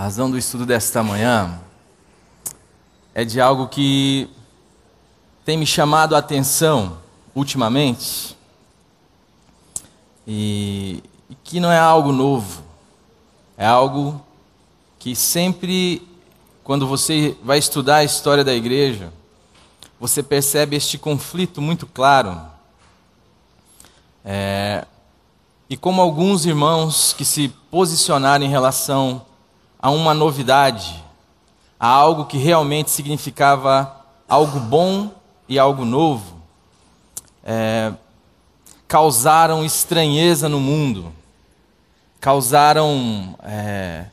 razão do estudo desta manhã é de algo que tem me chamado a atenção ultimamente e que não é algo novo, é algo que sempre, quando você vai estudar a história da igreja, você percebe este conflito muito claro. E como alguns irmãos que se posicionaram em relação a uma novidade, a algo que realmente significava algo bom e algo novo, causaram estranheza no mundo, causaram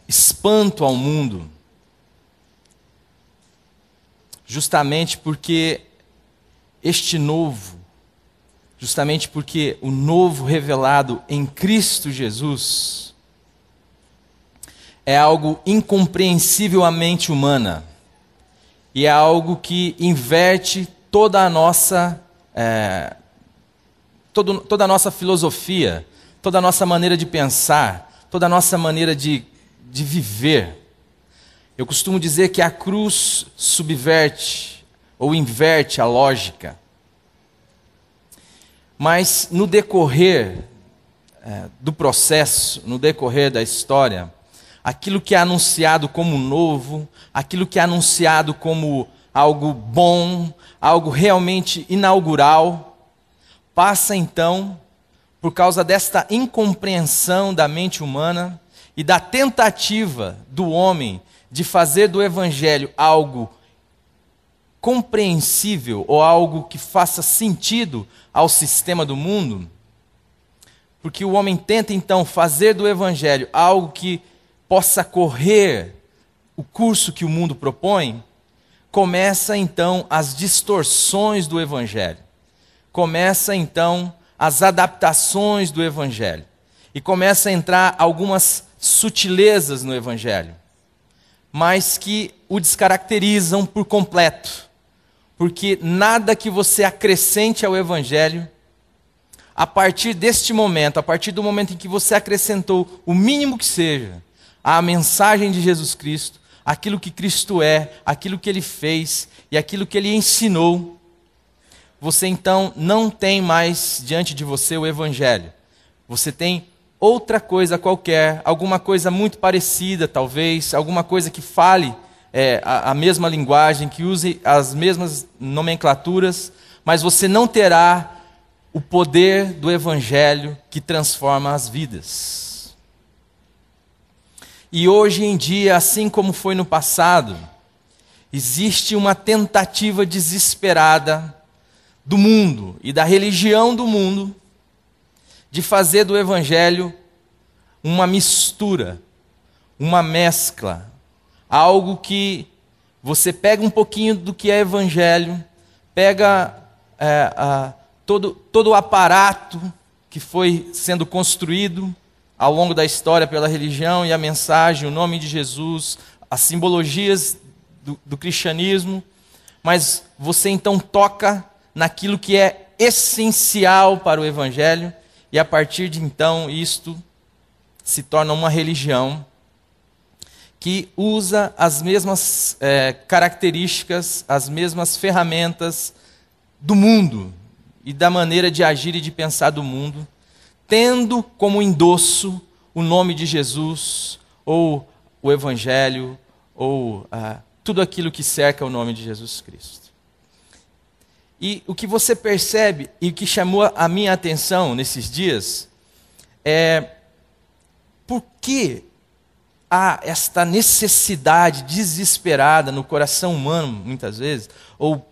espanto ao mundo, justamente porque este novo, justamente porque o novo revelado em Cristo Jesus é algo incompreensível à mente humana e é algo que inverte toda a nossa toda a nossa filosofia, toda a nossa maneira de pensar, toda a nossa maneira de viver. Eu costumo dizer que a cruz subverte ou inverte a lógica. Mas no decorrer do processo, no decorrer da história, aquilo que é anunciado como novo, aquilo que é anunciado como algo bom, algo realmente inaugural, passa então, por causa desta incompreensão da mente humana e da tentativa do homem de fazer do evangelho algo compreensível ou algo que faça sentido ao sistema do mundo, porque o homem tenta então fazer do evangelho algo que possa correr o curso que o mundo propõe, começa então as distorções do evangelho, começa então as adaptações do evangelho, e começa a entrar algumas sutilezas no evangelho, mas que o descaracterizam por completo, porque nada que você acrescente ao evangelho, a partir deste momento, a partir do momento em que você acrescentou o mínimo que seja à mensagem de Jesus Cristo, aquilo que Cristo é, aquilo que Ele fez e aquilo que Ele ensinou, você então não tem mais diante de você o evangelho. Você tem outra coisa qualquer, alguma coisa muito parecida talvez, alguma coisa que fale a mesma linguagem, que use as mesmas nomenclaturas, mas você não terá o poder do evangelho que transforma as vidas. E hoje em dia, assim como foi no passado, existe uma tentativa desesperada do mundo e da religião do mundo de fazer do evangelho uma mistura, uma mescla, algo que você pega um pouquinho do que é evangelho, pega todo o aparato que foi sendo construído ao longo da história pela religião e a mensagem, o nome de Jesus, as simbologias do cristianismo, mas você então toca naquilo que é essencial para o evangelho, e a partir de então isto se torna uma religião que usa as mesmas características, as mesmas ferramentas do mundo e da maneira de agir e de pensar do mundo, tendo como endosso o nome de Jesus, ou o evangelho, ou tudo aquilo que cerca o nome de Jesus Cristo. E o que você percebe e o que chamou a minha atenção nesses dias é por que há esta necessidade desesperada no coração humano, muitas vezes, ou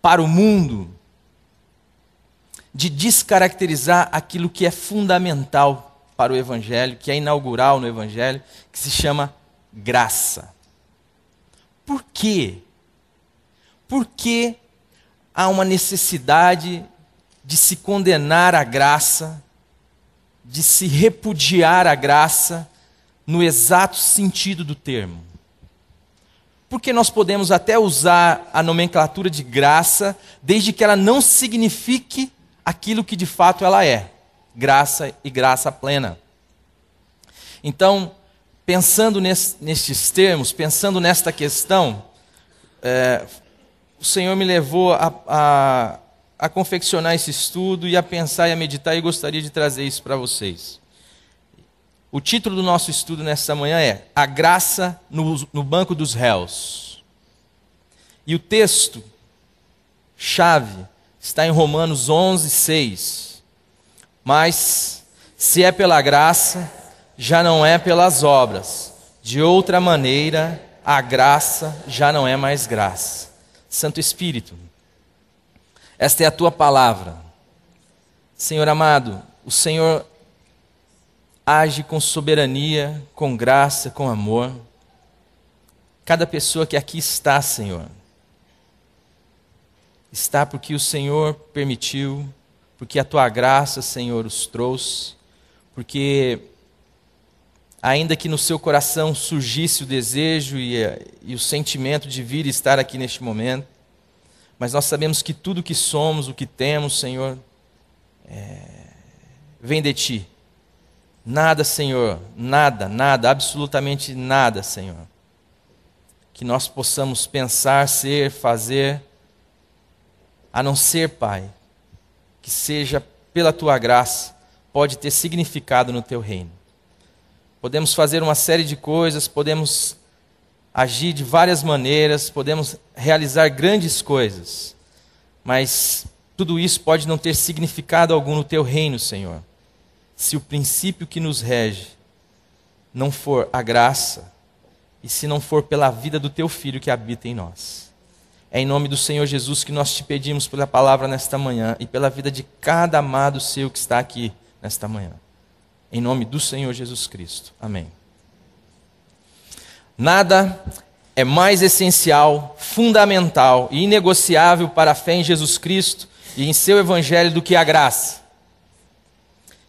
para o mundo, de descaracterizar aquilo que é fundamental para o evangelho, que é inaugural no evangelho, que se chama graça. Por quê? Por que há uma necessidade de se condenar a graça, de se repudiar a graça, no exato sentido do termo? Porque nós podemos até usar a nomenclatura de graça, desde que ela não signifique aquilo que de fato ela é, graça e graça plena. Então, pensando nestes termos, pensando nesta questão, o Senhor me levou a confeccionar esse estudo e a pensar e a meditar, e gostaria de trazer isso para vocês. O título do nosso estudo nesta manhã é A Graça no Banco dos Réus. E o texto chave está em Romanos 11:6. Mas, se é pela graça, já não é pelas obras. De outra maneira, a graça já não é mais graça. Santo Espírito, esta é a tua palavra. Senhor amado, o Senhor age com soberania, com graça, com amor. Cada pessoa que aqui está, Senhor, está porque o Senhor permitiu, porque a tua graça, Senhor, os trouxe, porque ainda que no seu coração surgisse o desejo e o sentimento de vir e estar aqui neste momento, mas nós sabemos que tudo o que somos, o que temos, Senhor, vem de Ti. Nada, Senhor, nada, absolutamente nada, Senhor, que nós possamos pensar, ser, fazer, a não ser, Pai, que seja pela Tua graça, pode ter significado no Teu reino. Podemos fazer uma série de coisas, podemos agir de várias maneiras, podemos realizar grandes coisas, mas tudo isso pode não ter significado algum no Teu reino, Senhor, se o princípio que nos rege não for a graça e se não for pela vida do Teu Filho que habita em nós. É em nome do Senhor Jesus que nós te pedimos pela palavra nesta manhã e pela vida de cada amado Seu que está aqui nesta manhã. Em nome do Senhor Jesus Cristo. Amém. Nada é mais essencial, fundamental e inegociável para a fé em Jesus Cristo e em seu Evangelho do que a graça.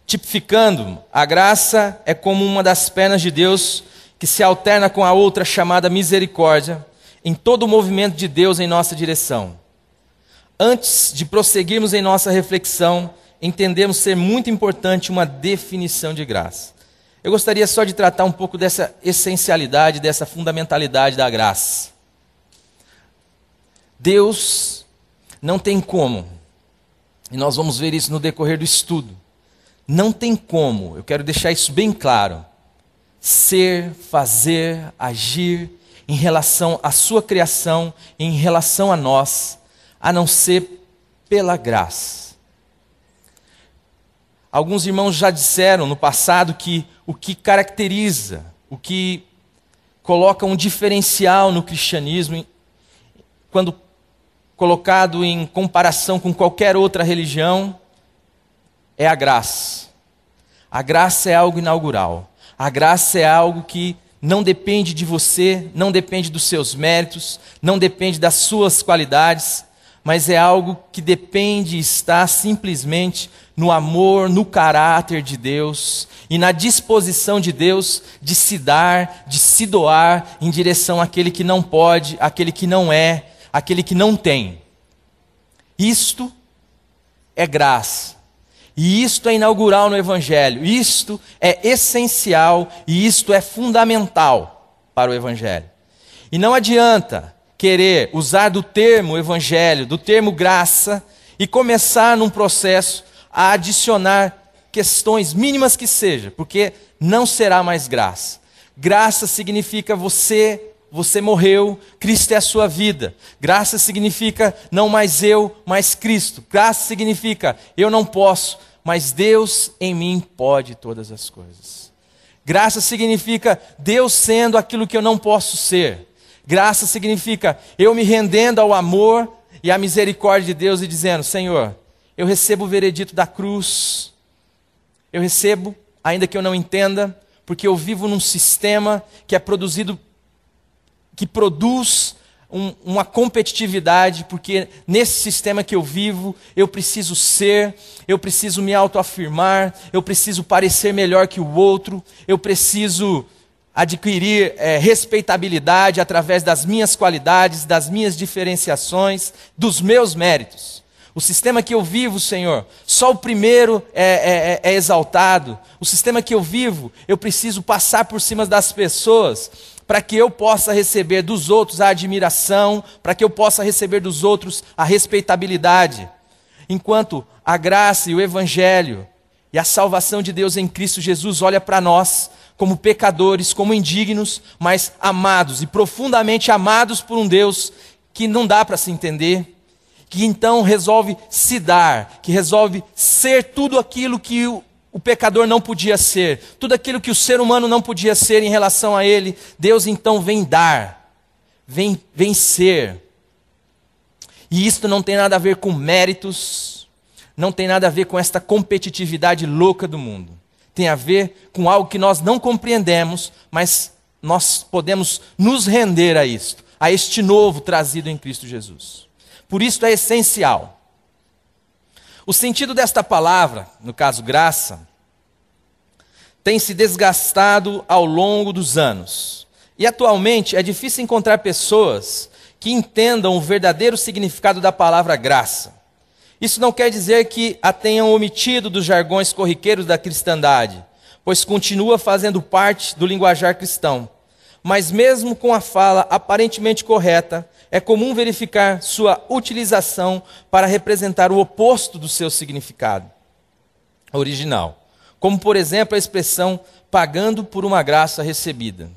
Tipificando, a graça é como uma das pernas de Deus que se alterna com a outra chamada misericórdia em todo o movimento de Deus em nossa direção. Antes de prosseguirmos em nossa reflexão, entendemos ser muito importante uma definição de graça. Eu gostaria só de tratar um pouco dessa essencialidade, dessa fundamentalidade da graça. Deus não tem como, e nós vamos ver isso no decorrer do estudo, não tem como, eu quero deixar isso bem claro, ser, fazer, agir em relação à sua criação, em relação a nós, a não ser pela graça. Alguns irmãos já disseram no passado que o que caracteriza, o que coloca um diferencial no cristianismo, quando colocado em comparação com qualquer outra religião, é a graça. A graça é algo inaugural. A graça é algo que não depende de você, não depende dos seus méritos, não depende das suas qualidades, mas é algo que depende e está simplesmente no amor, no caráter de Deus e na disposição de Deus de se dar, de se doar em direção àquele que não pode, àquele que não é, àquele que não tem. Isto é graça. E isto é inaugural no Evangelho. Isto é essencial e isto é fundamental para o Evangelho. E não adianta querer usar do termo Evangelho, do termo graça, e começar num processo a adicionar questões mínimas que seja, porque não será mais graça. Graça significa você morreu, Cristo é a sua vida. Graça significa não mais eu, mas Cristo. Graça significa eu não posso, mas Deus em mim pode todas as coisas. Graça significa Deus sendo aquilo que eu não posso ser. Graça significa eu me rendendo ao amor e à misericórdia de Deus e dizendo, Senhor, eu recebo o veredito da cruz, eu recebo, ainda que eu não entenda, porque eu vivo num sistema que que produz uma competitividade, porque nesse sistema que eu vivo, eu preciso ser, eu preciso me autoafirmar, eu preciso parecer melhor que o outro, eu preciso adquirir respeitabilidade através das minhas qualidades, das minhas diferenciações, dos meus méritos. O sistema que eu vivo, Senhor, só o primeiro é exaltado. O sistema que eu vivo, eu preciso passar por cima das pessoas para que eu possa receber dos outros a admiração, para que eu possa receber dos outros a respeitabilidade. Enquanto a graça e o evangelho e a salvação de Deus em Cristo Jesus olha para nós como pecadores, como indignos, mas amados e profundamente amados por um Deus que não dá para se entender, que então resolve se dar, que resolve ser tudo aquilo que o pecador não podia ser, tudo aquilo que o ser humano não podia ser em relação a ele, Deus então vem dar, vem ser. E isto não tem nada a ver com méritos, não tem nada a ver com esta competitividade louca do mundo. Tem a ver com algo que nós não compreendemos, mas nós podemos nos render a isto, a este novo trazido em Cristo Jesus. Por isso é essencial. O sentido desta palavra, no caso graça, tem se desgastado ao longo dos anos. E atualmente é difícil encontrar pessoas que entendam o verdadeiro significado da palavra graça. Isso não quer dizer que a tenham omitido dos jargões corriqueiros da cristandade, pois continua fazendo parte do linguajar cristão. Mas mesmo com a fala aparentemente correta, é comum verificar sua utilização para representar o oposto do seu significado original. Como, por exemplo, a expressão pagando por uma graça recebida.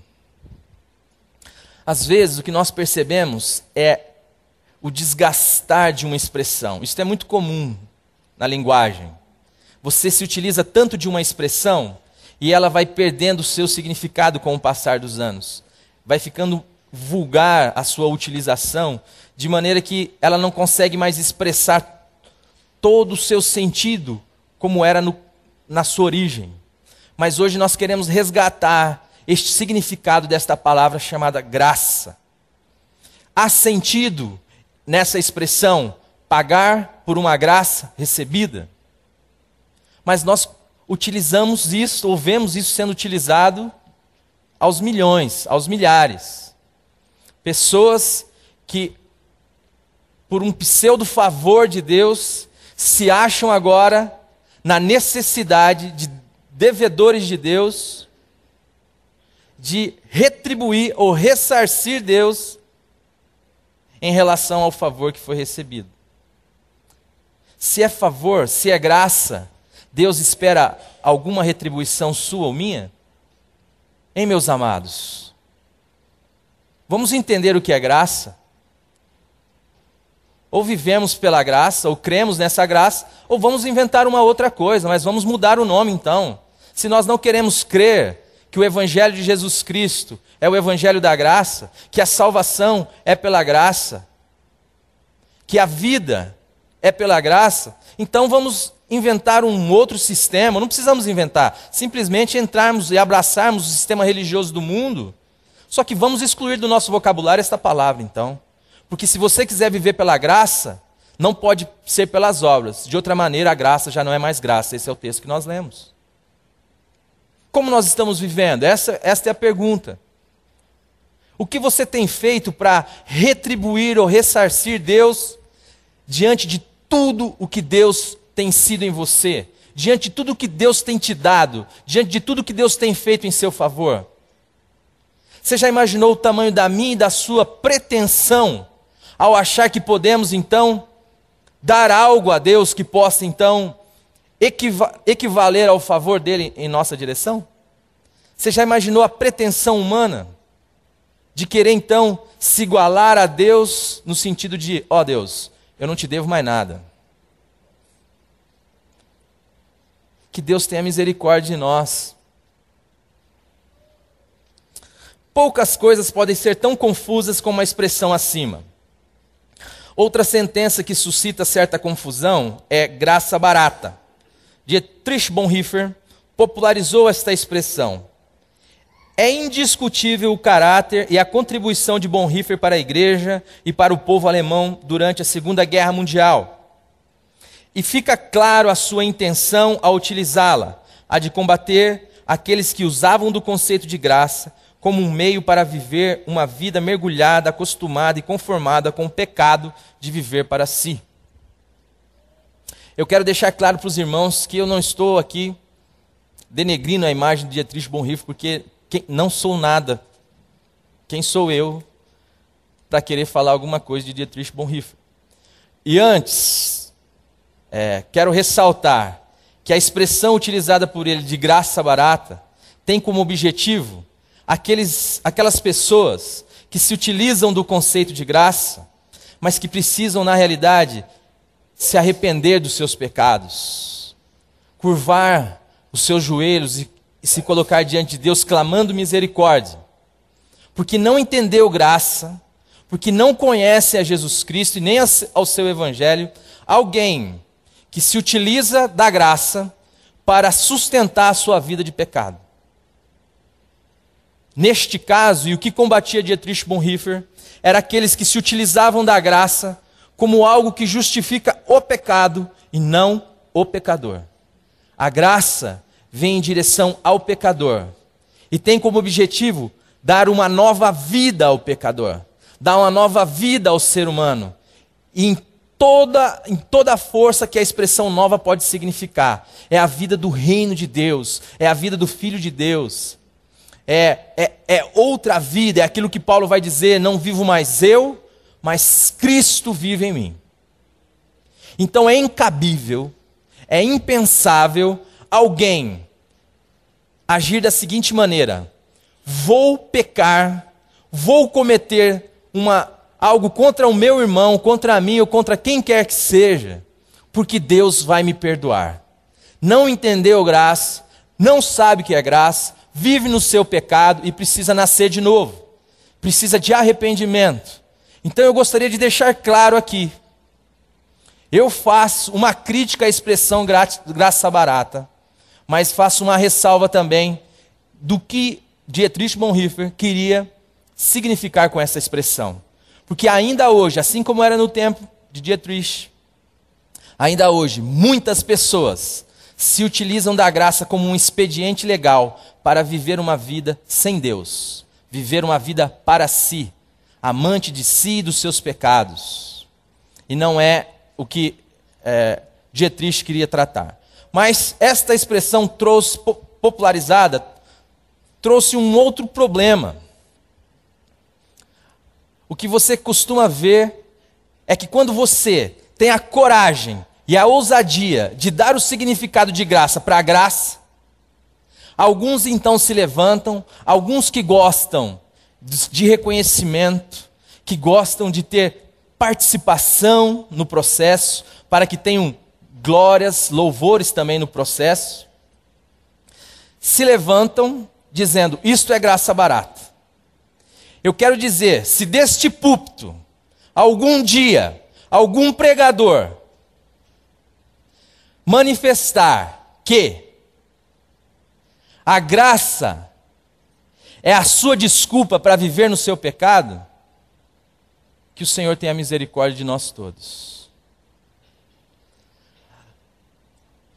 Às vezes, o que nós percebemos é o desgastar de uma expressão. Isso é muito comum na linguagem. Você se utiliza tanto de uma expressão e ela vai perdendo o seu significado com o passar dos anos. Vai ficando vulgar a sua utilização, de maneira que ela não consegue mais expressar todo o seu sentido como era na sua origem. Mas hoje nós queremos resgatar este significado desta palavra chamada graça. Há sentido nessa expressão, pagar por uma graça recebida. Mas nós utilizamos isso, ou vemos isso sendo utilizado aos milhões, aos milhares. Pessoas que, por um pseudo favor de Deus, se acham agora na necessidade de devedores de Deus, de retribuir ou ressarcir Deus em relação ao favor que foi recebido. Se é favor, se é graça, Deus espera alguma retribuição sua ou minha? Hein, meus amados? Vamos entender o que é graça? Ou vivemos pela graça, ou cremos nessa graça, ou vamos inventar uma outra coisa, mas vamos mudar o nome então. Se nós não queremos crer que o Evangelho de Jesus Cristo é o Evangelho da graça, que a salvação é pela graça, que a vida é pela graça, então vamos inventar um outro sistema. Não precisamos inventar, simplesmente entrarmos e abraçarmos o sistema religioso do mundo, só que vamos excluir do nosso vocabulário esta palavra então. Porque se você quiser viver pela graça, não pode ser pelas obras. De outra maneira, a graça já não é mais graça. Esse é o texto que nós lemos. Como nós estamos vivendo? Esta é a pergunta. O que você tem feito para retribuir ou ressarcir Deus diante de tudo o que Deus tem sido em você? Diante de tudo o que Deus tem te dado? Diante de tudo o que Deus tem feito em seu favor? Você já imaginou o tamanho da minha e da sua pretensão ao achar que podemos, então, dar algo a Deus que possa, então, equivaler ao favor dele em nossa direção? Você já imaginou a pretensão humana de querer, então, se igualar a Deus no sentido de, ó Deus, eu não te devo mais nada. Que Deus tenha misericórdia de nós. Poucas coisas podem ser tão confusas como a expressão acima. Outra sentença que suscita certa confusão é graça barata. Dietrich Bonhoeffer popularizou esta expressão. É indiscutível o caráter e a contribuição de Bonhoeffer para a igreja e para o povo alemão durante a Segunda Guerra Mundial. E fica claro a sua intenção ao utilizá-la, a de combater aqueles que usavam do conceito de graça como um meio para viver uma vida mergulhada, acostumada e conformada com o pecado de viver para si. Eu quero deixar claro para os irmãos que eu não estou aqui denegrindo a imagem de Dietrich Bonhoeffer, porque não sou nada. Quem sou eu para querer falar alguma coisa de Dietrich Bonhoeffer? E antes, quero ressaltar que a expressão utilizada por ele de graça barata tem como objetivo aquelas pessoas que se utilizam do conceito de graça, mas que precisam, na realidade, se arrepender dos seus pecados, curvar os seus joelhos e se colocar diante de Deus clamando misericórdia, porque não entendeu graça, porque não conhece a Jesus Cristo e nem ao seu Evangelho. Alguém que se utiliza da graça para sustentar a sua vida de pecado. Neste caso, e o que combatia Dietrich Bonhoeffer, era aqueles que se utilizavam da graça como algo que justifica o pecado e não o pecador. A graça vem em direção ao pecador e tem como objetivo dar uma nova vida ao pecador, dar uma nova vida ao ser humano, e em toda a força que a expressão nova pode significar. É a vida do reino de Deus, é a vida do Filho de Deus, é outra vida, é aquilo que Paulo vai dizer: não vivo mais eu, mas Cristo vive em mim. Então é incabível, é impensável alguém agir da seguinte maneira: vou pecar, vou cometer algo contra o meu irmão, contra mim ou contra quem quer que seja, porque Deus vai me perdoar. Não entendeu graça, não sabe o que é graça, vive no seu pecado e precisa nascer de novo, precisa de arrependimento. Então eu gostaria de deixar claro aqui, eu faço uma crítica à expressão graça barata, mas faço uma ressalva também do que Dietrich Bonhoeffer queria significar com essa expressão. Porque ainda hoje, assim como era no tempo de Dietrich, ainda hoje muitas pessoas se utilizam da graça como um expediente legal para viver uma vida sem Deus, viver uma vida para si, amante de si e dos seus pecados. E não é o que Dietrich queria tratar. Mas esta expressão popularizada trouxe um outro problema. O que você costuma ver é que quando você tem a coragem e a ousadia de dar o significado de graça para a graça, alguns então se levantam, alguns que gostam de reconhecimento, que gostam de ter participação no processo, para que tenham glórias, louvores também no processo, se levantam dizendo: isto é graça barata. Eu quero dizer, se deste púlpito, algum dia, algum pregador manifestar que a graça é a sua desculpa para viver no seu pecado, que o Senhor tenha misericórdia de nós todos.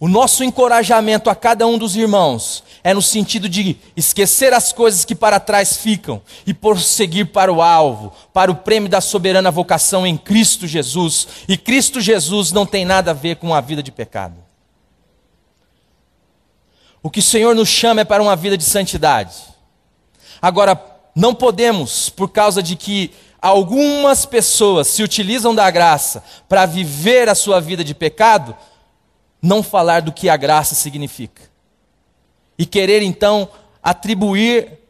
O nosso encorajamento a cada um dos irmãos é no sentido de esquecer as coisas que para trás ficam e prosseguir para o alvo, para o prêmio da soberana vocação em Cristo Jesus. E Cristo Jesus não tem nada a ver com a vida de pecado. O que o Senhor nos chama é para uma vida de santidade. Agora, não podemos, por causa de que algumas pessoas se utilizam da graça para viver a sua vida de pecado, não falar do que a graça significa. E querer então atribuir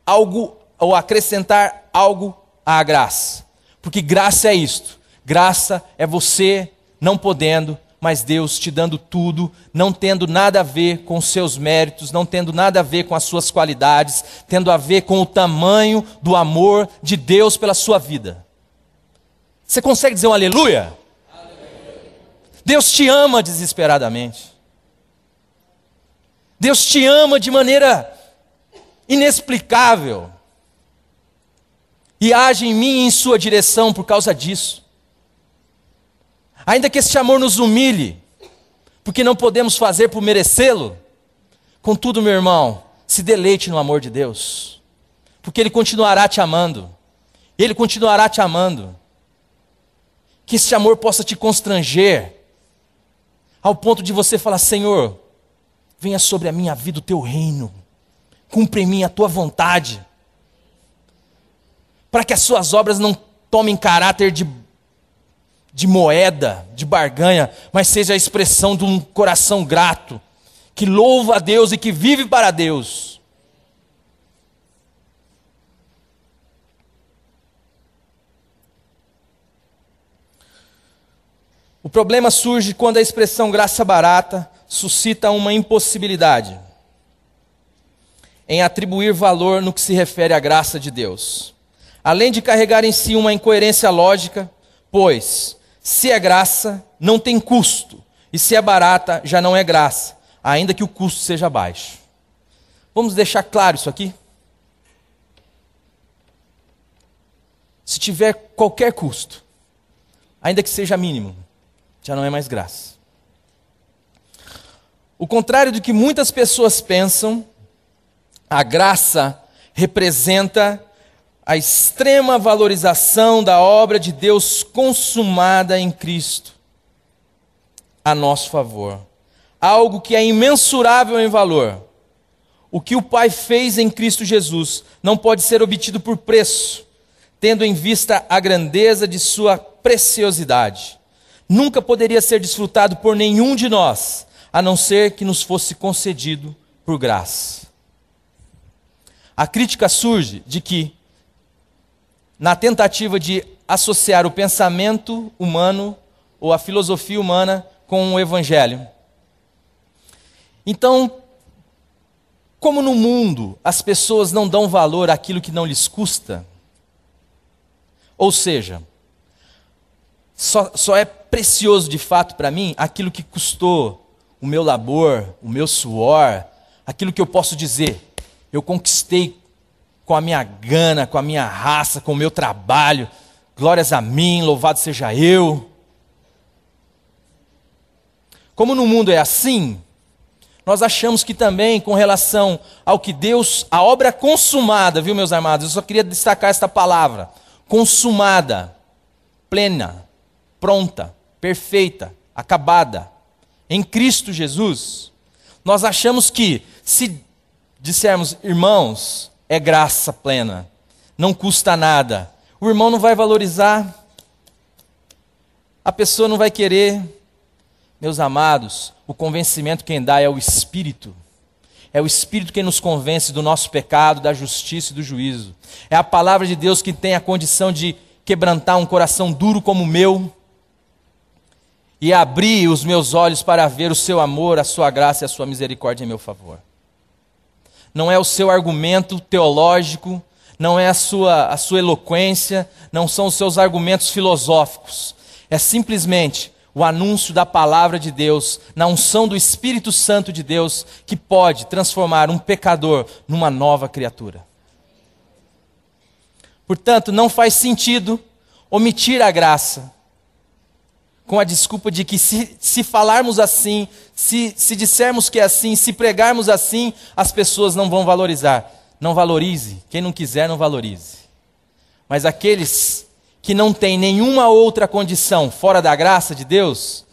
algo ou acrescentar algo à graça. Porque graça é isto. Graça é você não podendo, mas Deus te dando tudo, não tendo nada a ver com os seus méritos, não tendo nada a ver com as suas qualidades, tendo a ver com o tamanho do amor de Deus pela sua vida. Você consegue dizer um aleluia? Deus te ama desesperadamente. Deus te ama de maneira inexplicável. E age em mim e em sua direção por causa disso. Ainda que este amor nos humilhe, porque não podemos fazer por merecê-lo, contudo, meu irmão, se deleite no amor de Deus, porque Ele continuará te amando. Ele continuará te amando. Que este amor possa te constranger, ao ponto de você falar: Senhor, venha sobre a minha vida o teu reino, cumpre em mim a tua vontade, para que as suas obras não tomem caráter de moeda, de barganha, mas seja a expressão de um coração grato, que louva a Deus e que vive para Deus. O problema surge quando a expressão graça barata suscita uma impossibilidade em atribuir valor no que se refere à graça de Deus, além de carregar em si uma incoerência lógica, pois, se é graça, não tem custo, e se é barata, já não é graça, ainda que o custo seja baixo. Vamos deixar claro isso aqui? Se tiver qualquer custo, ainda que seja mínimo, já não é mais graça. O contrário do que muitas pessoas pensam, a graça representa a extrema valorização da obra de Deus consumada em Cristo a nosso favor. Algo que é imensurável em valor. O que o Pai fez em Cristo Jesus não pode ser obtido por preço, tendo em vista a grandeza de sua preciosidade. Nunca poderia ser desfrutado por nenhum de nós, a não ser que nos fosse concedido por graça. A crítica surge de que, na tentativa de associar o pensamento humano ou a filosofia humana com o Evangelho. Então, como no mundo as pessoas não dão valor àquilo que não lhes custa, ou seja, só é precioso de fato para mim aquilo que custou o meu labor, o meu suor, aquilo que eu posso dizer, eu conquistei com a minha gana, com a minha raça, com o meu trabalho, glórias a mim, louvado seja eu. Como no mundo é assim, nós achamos que também com relação ao que Deus, a obra consumada, viu meus amados, eu só queria destacar esta palavra, consumada, plena, pronta, perfeita, acabada, em Cristo Jesus, nós achamos que se dissermos, irmãos, é graça plena, não custa nada, o irmão não vai valorizar, a pessoa não vai querer. Meus amados, o convencimento quem dá é o Espírito. É o Espírito quem nos convence do nosso pecado, da justiça e do juízo. É a palavra de Deus que tem a condição de quebrantar um coração duro como o meu e abrir os meus olhos para ver o seu amor, a sua graça e a sua misericórdia em meu favor. Não é o seu argumento teológico, não é a sua eloquência, não são os seus argumentos filosóficos. É simplesmente o anúncio da palavra de Deus, na unção do Espírito Santo de Deus, que pode transformar um pecador numa nova criatura. Portanto, não faz sentido omitir a graça, com a desculpa de que se falarmos assim, se dissermos que é assim, se pregarmos assim, as pessoas não vão valorizar. Não valorize, quem não quiser não valorize. Mas aqueles que não têm nenhuma outra condição fora da graça de Deus,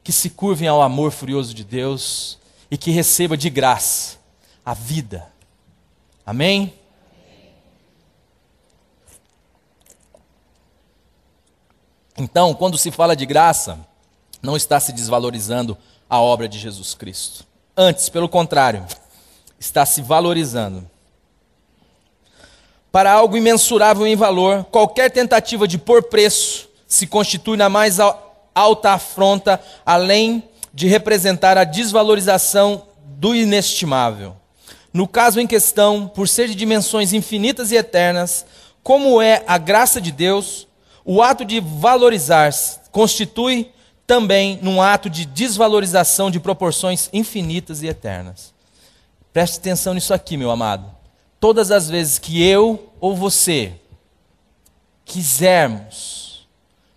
que se curvem ao amor furioso de Deus e que receba de graça a vida. Amém? Então, quando se fala de graça, não está se desvalorizando a obra de Jesus Cristo. Antes, pelo contrário, está se valorizando. Para algo imensurável em valor, qualquer tentativa de pôr preço se constitui na mais alta afronta, além de representar a desvalorização do inestimável. No caso em questão, por ser de dimensões infinitas e eternas, como é a graça de Deus, o ato de valorizar-se constitui também num ato de desvalorização de proporções infinitas e eternas. Preste atenção nisso aqui, meu amado. Todas as vezes que eu ou você quisermos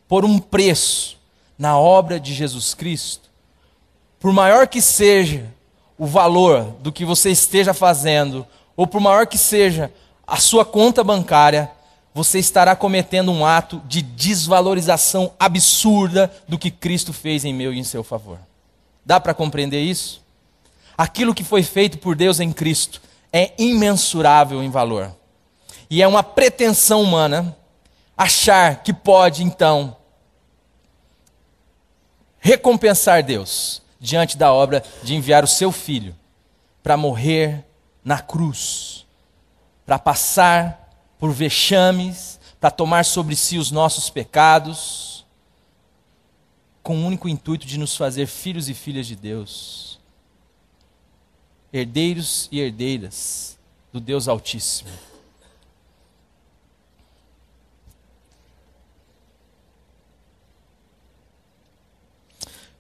pôr um preço na obra de Jesus Cristo, por maior que seja o valor do que você esteja fazendo, ou por maior que seja a sua conta bancária, você estará cometendo um ato de desvalorização absurda do que Cristo fez em meu e em seu favor. Dá para compreender isso? Aquilo que foi feito por Deus em Cristo é imensurável em valor. E é uma pretensão humana achar que pode, então, recompensar Deus diante da obra de enviar o seu Filho para morrer na cruz, para passar por vexames, para tomar sobre si os nossos pecados, com o único intuito de nos fazer filhos e filhas de Deus, herdeiros e herdeiras do Deus Altíssimo.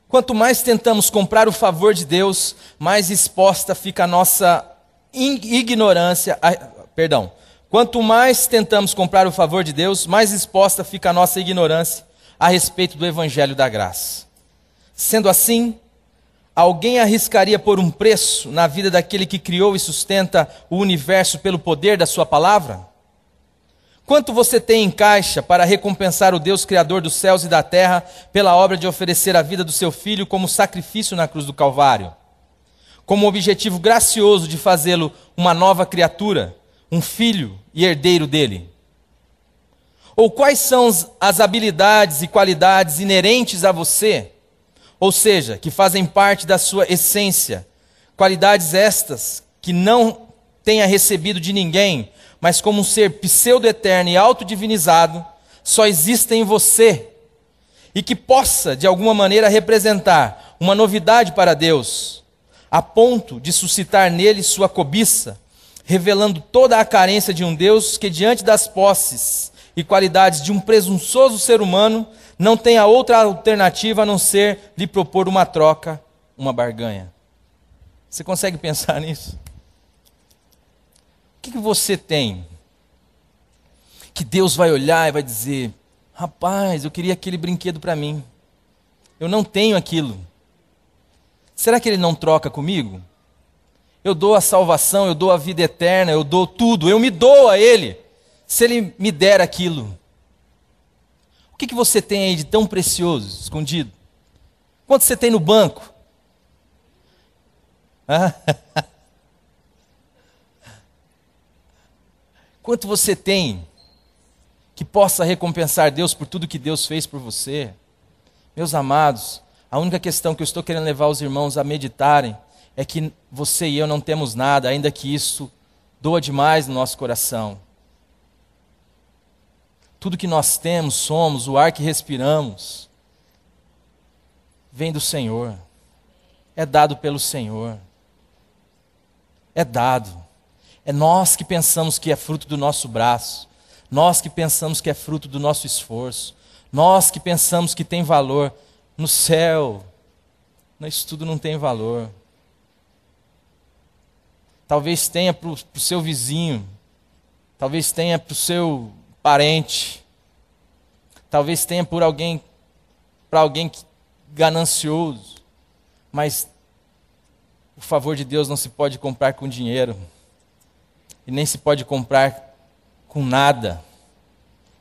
Quanto mais tentamos comprar o favor de Deus, mais exposta fica a nossa ignorância. Quanto mais tentamos comprar o favor de Deus, mais exposta fica a nossa ignorância a respeito do Evangelho da Graça. Sendo assim, alguém arriscaria pôr um preço na vida daquele que criou e sustenta o universo pelo poder da sua palavra? Quanto você tem em caixa para recompensar o Deus Criador dos céus e da terra pela obra de oferecer a vida do seu Filho como sacrifício na cruz do Calvário? Como objetivo gracioso de fazê-lo uma nova criatura, um filho e herdeiro dele? Ou quais são as habilidades e qualidades inerentes a você, ou seja, que fazem parte da sua essência, qualidades estas que não tenha recebido de ninguém, mas como um ser pseudo-eterno e autodivinizado, só existem em você, e que possa, de alguma maneira, representar uma novidade para Deus, a ponto de suscitar nele sua cobiça, revelando toda a carência de um Deus que, diante das posses e qualidades de um presunçoso ser humano, não tenha outra alternativa a não ser lhe propor uma troca, uma barganha. Você consegue pensar nisso? O que você tem que Deus vai olhar e vai dizer: rapaz, eu queria aquele brinquedo para mim, eu não tenho aquilo, será que Ele não troca comigo? Eu dou a salvação, eu dou a vida eterna, eu dou tudo, eu me dou a Ele, se Ele me der aquilo. O que você tem aí de tão precioso, escondido? Quanto você tem no banco? Quanto você tem que possa recompensar Deus por tudo que Deus fez por você? Meus amados, a única questão que eu estou querendo levar os irmãos a meditarem é que você e eu não temos nada, ainda que isso doa demais no nosso coração. Tudo que nós temos, somos, o ar que respiramos, vem do Senhor, é dado pelo Senhor, é dado. É nós que pensamos que é fruto do nosso braço, nós que pensamos que é fruto do nosso esforço, nós que pensamos que tem valor. No céu, isso tudo não tem valor. Talvez tenha para o seu vizinho, talvez tenha para o seu parente, talvez tenha para alguém ganancioso, mas o favor de Deus não se pode comprar com dinheiro. E nem se pode comprar com nada,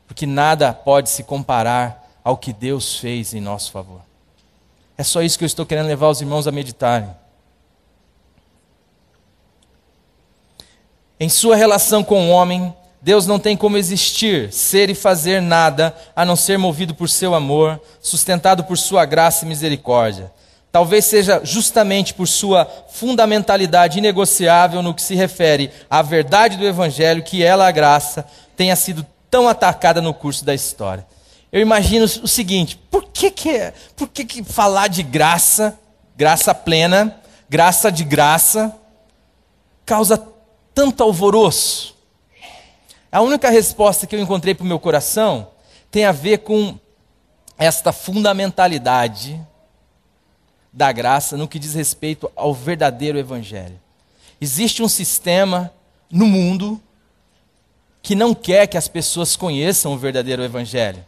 porque nada pode se comparar ao que Deus fez em nosso favor. É só isso que eu estou querendo levar os irmãos a meditarem. Em sua relação com o homem, Deus não tem como existir, ser e fazer nada, a não ser movido por seu amor, sustentado por sua graça e misericórdia. Talvez seja justamente por sua fundamentalidade inegociável no que se refere à verdade do Evangelho que ela, a graça, tenha sido tão atacada no curso da história. Eu imagino o seguinte: por que falar de graça, graça plena, graça de graça, causa tanto alvoroço? A única resposta que eu encontrei para o meu coração tem a ver com esta fundamentalidade da graça no que diz respeito ao verdadeiro Evangelho. Existe um sistema no mundo que não quer que as pessoas conheçam o verdadeiro Evangelho.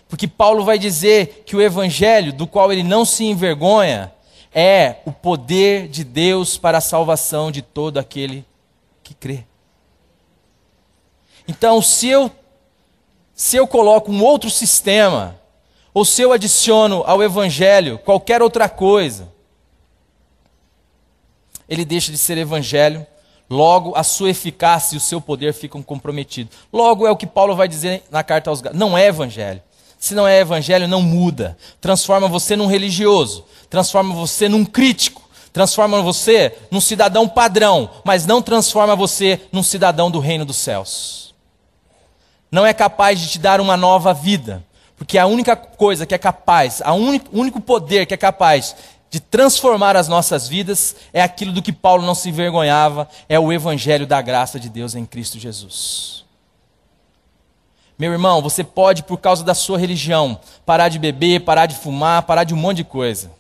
Porque Paulo vai dizer que o Evangelho, do qual ele não se envergonha, é o poder de Deus para a salvação de todo aquele que crê. Então, se eu coloco um outro sistema, ou se eu adiciono ao Evangelho qualquer outra coisa, ele deixa de ser evangelho, logo a sua eficácia e o seu poder ficam comprometidos. Logo é o que Paulo vai dizer na carta aos Gálatas, não é evangelho. Se não é evangelho, não muda. Transforma você num religioso, transforma você num crítico, transforma você num cidadão padrão, mas não transforma você num cidadão do reino dos céus. Não é capaz de te dar uma nova vida, porque a única coisa que é capaz, o único poder que é capaz de transformar as nossas vidas é aquilo do que Paulo não se envergonhava, é o evangelho da graça de Deus em Cristo Jesus. Meu irmão, você pode, por causa da sua religião, parar de beber, parar de fumar, parar de um monte de coisa,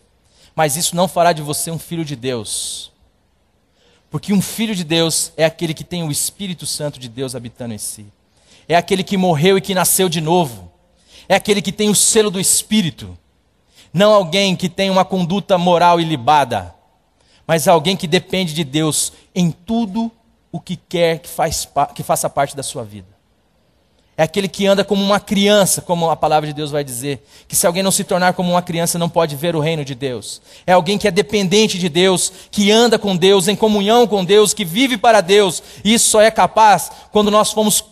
mas isso não fará de você um filho de Deus, porque um filho de Deus é aquele que tem o Espírito Santo de Deus habitando em si, é aquele que morreu e que nasceu de novo, é aquele que tem o selo do Espírito. Não alguém que tem uma conduta moral ilibada, mas alguém que depende de Deus em tudo o que quer que faça parte da sua vida. É aquele que anda como uma criança, como a palavra de Deus vai dizer, que se alguém não se tornar como uma criança não pode ver o reino de Deus. É alguém que é dependente de Deus, que anda com Deus, em comunhão com Deus, que vive para Deus. E isso só é capaz quando nós fomos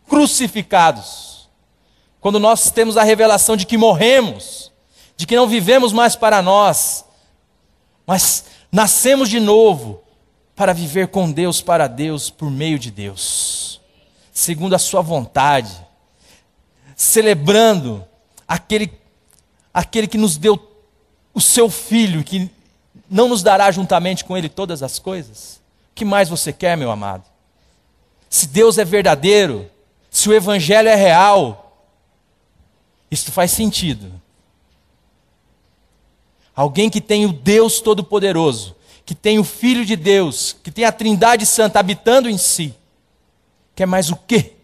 crucificados. Quando nós temos a revelação de que morremos, de que não vivemos mais para nós, mas nascemos de novo para viver com Deus, para Deus, por meio de Deus, segundo a sua vontade, celebrando aquele que nos deu o seu Filho, que não nos dará juntamente com Ele todas as coisas. O que mais você quer, meu amado? Se Deus é verdadeiro, se o Evangelho é real, isso faz sentido. Alguém que tem o Deus Todo-Poderoso, que tem o Filho de Deus, que tem a Trindade Santa habitando em si, quer mais o quê?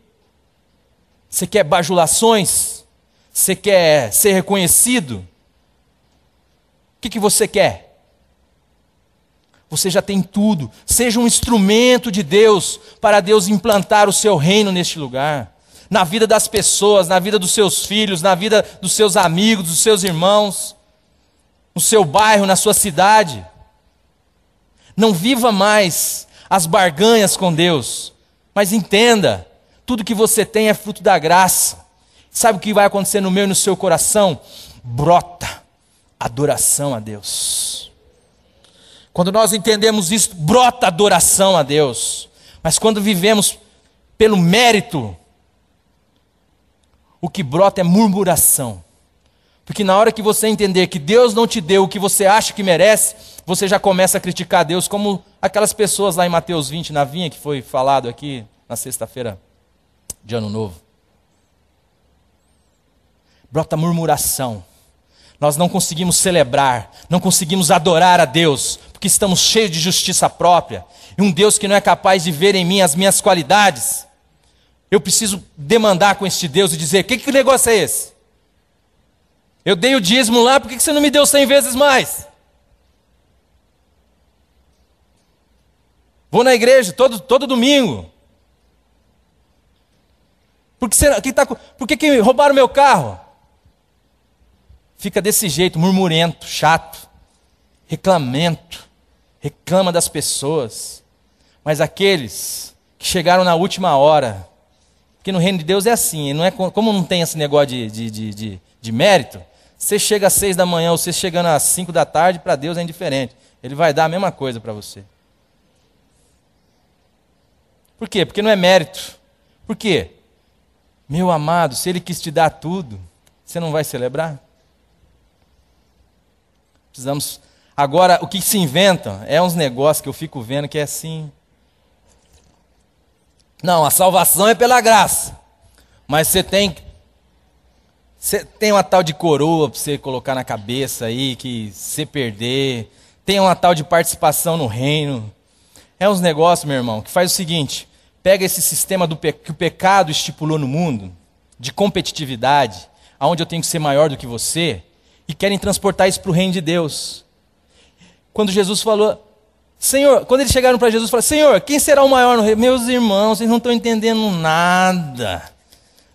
Você quer bajulações? Você quer ser reconhecido? O que você quer? Você já tem tudo. Seja um instrumento de Deus para Deus implantar o seu reino neste lugar, na vida das pessoas, na vida dos seus filhos, na vida dos seus amigos, dos seus irmãos, no seu bairro, na sua cidade. Não viva mais as barganhas com Deus, mas entenda, tudo que você tem é fruto da graça. Sabe o que vai acontecer no meu e no seu coração? Brota adoração a Deus. Quando nós entendemos isso, brota adoração a Deus. Mas quando vivemos pelo mérito, o que brota é murmuração. Porque na hora que você entender que Deus não te deu o que você acha que merece, você já começa a criticar Deus, como aquelas pessoas lá em Mateus 20, na vinha, que foi falado aqui na sexta-feira de Ano Novo. Brota murmuração. Nós não conseguimos celebrar, não conseguimos adorar a Deus, porque estamos cheios de justiça própria, e um Deus que não é capaz de ver em mim as minhas qualidades. Eu preciso demandar com este Deus e dizer, que negócio é esse? Eu dei o dízimo lá, por que você não me deu 100 vezes mais? Vou na igreja todo domingo. Por que roubaram meu carro? Fica desse jeito, murmurento, chato, reclama das pessoas. Mas aqueles que chegaram na última hora, porque no reino de Deus é assim, não é, como não tem esse negócio de mérito, você chega às 6 da manhã ou você chegando às 5 da tarde, para Deus é indiferente. Ele vai dar a mesma coisa para você. Por quê? Porque não é mérito. Por quê? Meu amado, se Ele quis te dar tudo, você não vai celebrar? Precisamos. Agora, o que se inventam é uns negócios que eu fico vendo que é assim. Não, a salvação é pela graça. Mas você tem uma tal de coroa para você colocar na cabeça aí, que você perder. Tem uma tal de participação no reino. É uns negócios, meu irmão, que faz o seguinte: pega esse sistema que o pecado estipulou no mundo, de competitividade, onde eu tenho que ser maior do que você, e querem transportar isso para o reino de Deus. Quando Jesus falou, Senhor, quando eles chegaram para Jesus, falaram, Senhor, quem será o maior no reino? Meus irmãos, vocês não estão entendendo nada.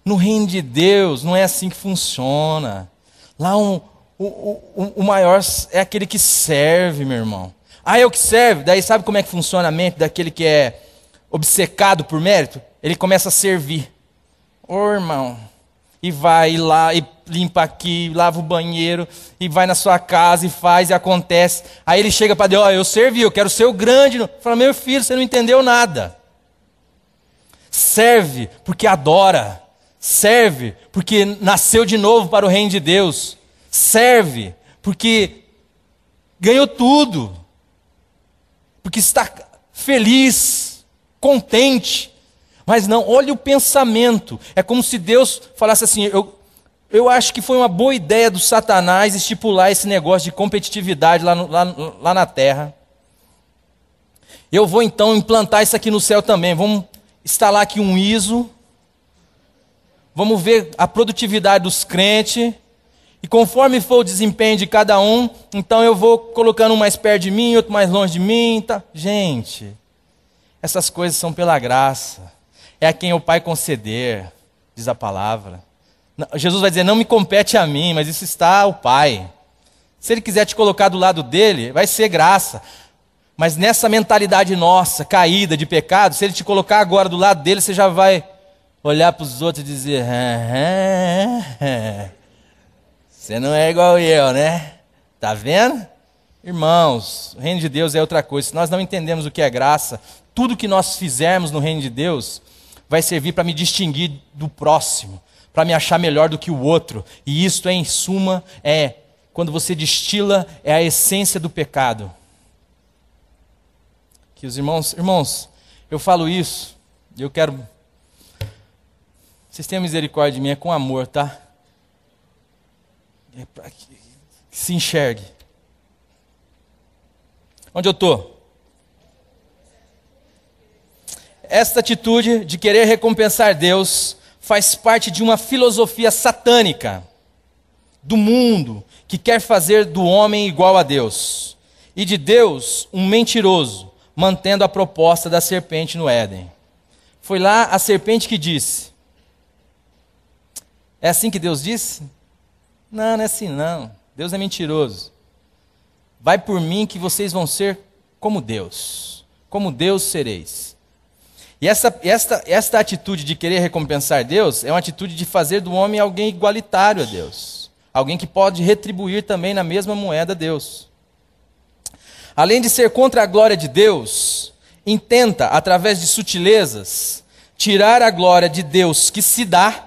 No reino de Deus não é assim que funciona. Lá o maior é aquele que serve, meu irmão. Ah, eu que serve. Daí sabe como é que funciona a mente daquele que é obcecado por mérito? Ele começa a servir. Ô irmão, e vai lá, e limpa aqui, lava o banheiro, e vai na sua casa, e faz, e acontece. Aí ele chega para Deus, ó, eu servi, eu quero ser o grande. Fala, meu filho, você não entendeu nada. Serve porque adora. Serve porque nasceu de novo para o reino de Deus. Serve porque ganhou tudo. Porque está feliz, contente. Mas não, olha o pensamento. É como se Deus falasse assim, eu acho que foi uma boa ideia do Satanás estipular esse negócio de competitividade lá na terra. Eu vou então implantar isso aqui no céu também. Vamos instalar aqui um ISO. Vamos ver a produtividade dos crentes. E conforme for o desempenho de cada um, então eu vou colocando um mais perto de mim, outro mais longe de mim. Tá? Gente, essas coisas são pela graça. É a quem o Pai conceder, diz a palavra. Jesus vai dizer, não me compete a mim, mas isso está ao Pai. Se Ele quiser te colocar do lado dele, vai ser graça. Mas nessa mentalidade nossa, caída de pecado, se Ele te colocar agora do lado dele, você já vai olhar para os outros e dizer, você não é igual eu, né? Tá vendo? Irmãos, o reino de Deus é outra coisa. Se nós não entendemos o que é graça, tudo que nós fizermos no reino de Deus vai servir para me distinguir do próximo, para me achar melhor do que o outro. E isto, em suma, quando você destila, é a essência do pecado. Que os irmãos, eu falo isso, e eu quero... Vocês tenham misericórdia de mim, é com amor, tá? É para que se enxergue. Onde eu estou? Esta atitude de querer recompensar Deus faz parte de uma filosofia satânica do mundo que quer fazer do homem igual a Deus e de Deus um mentiroso, mantendo a proposta da serpente no Éden. Foi lá a serpente que disse. É assim que Deus disse? Não, não é assim não. Deus é mentiroso. Vai por mim que vocês vão ser como Deus. Como Deus sereis. E esta atitude de querer recompensar Deus é uma atitude de fazer do homem alguém igualitário a Deus. Alguém que pode retribuir também na mesma moeda a Deus. Além de ser contra a glória de Deus, intenta, através de sutilezas, tirar a glória de Deus que se dá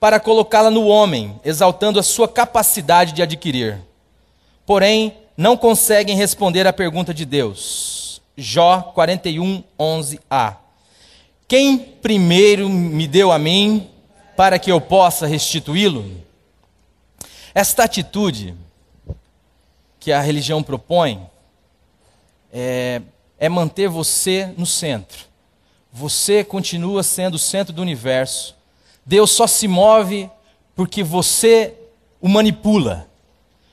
para colocá-la no homem, exaltando a sua capacidade de adquirir. Porém, não conseguem responder à pergunta de Deus. Jó 41, 11a. Quem primeiro me deu a mim, para que eu possa restituí-lo? Esta atitude que a religião propõe é manter você no centro. Você continua sendo o centro do universo. Deus só se move porque você o manipula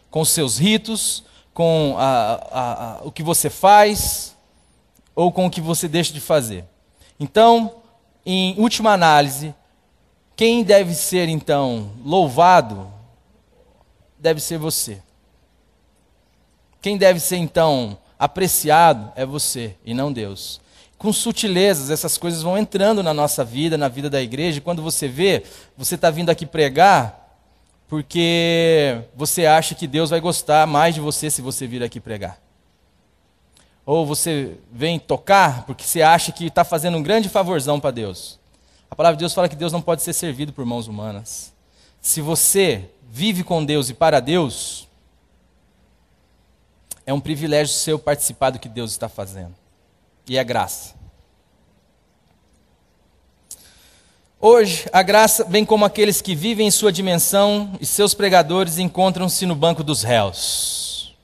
com os seus ritos, com o que você faz ou com o que você deixa de fazer. Então, em última análise, quem deve ser então louvado deve ser você. Quem deve ser então apreciado é você e não Deus. Com sutilezas, essas coisas vão entrando na nossa vida, na vida da igreja. E quando você vê, você está vindo aqui pregar porque você acha que Deus vai gostar mais de você se você vir aqui pregar. Ou você vem tocar porque você acha que está fazendo um grande favorzão para Deus. A palavra de Deus fala que Deus não pode ser servido por mãos humanas. Se você vive com Deus e para Deus, é um privilégio seu participar do que Deus está fazendo. E é graça. Hoje, a graça vem como aqueles que vivem em sua dimensão e seus pregadores encontram-se no banco dos réus.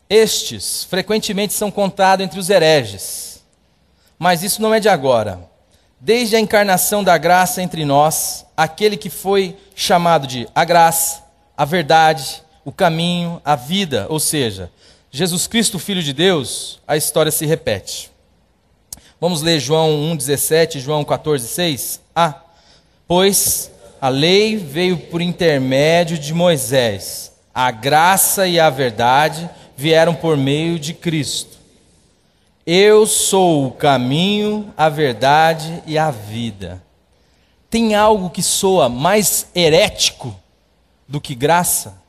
Estes frequentemente são contados entre os hereges, mas isso não é de agora. Desde a encarnação da graça entre nós, aquele que foi chamado de a graça, a verdade, o caminho, a vida, ou seja, Jesus Cristo, Filho de Deus, a história se repete. Vamos ler João 1,17, João 14,6. Pois A lei veio por intermédio de Moisés. A graça e a verdade vieram por meio de Cristo. Eu sou o caminho, a verdade e a vida. Tem algo que soa mais herético do que graça?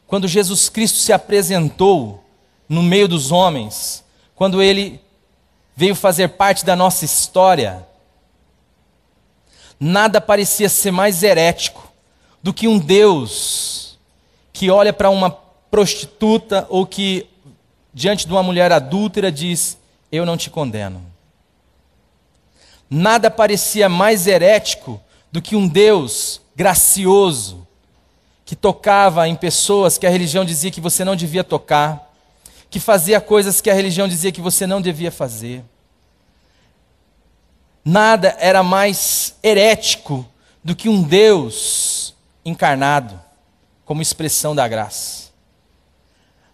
Quando Jesus Cristo se apresentou no meio dos homens, quando ele veio fazer parte da nossa história, nada parecia ser mais herético do que um Deus que olha para uma prostituta ou que, diante de uma mulher adúltera, diz: eu não te condeno. Nada parecia mais herético do que um Deus gracioso que tocava em pessoas que a religião dizia que você não devia tocar, que fazia coisas que a religião dizia que você não devia fazer. Nada era mais herético do que um Deus encarnado como expressão da graça.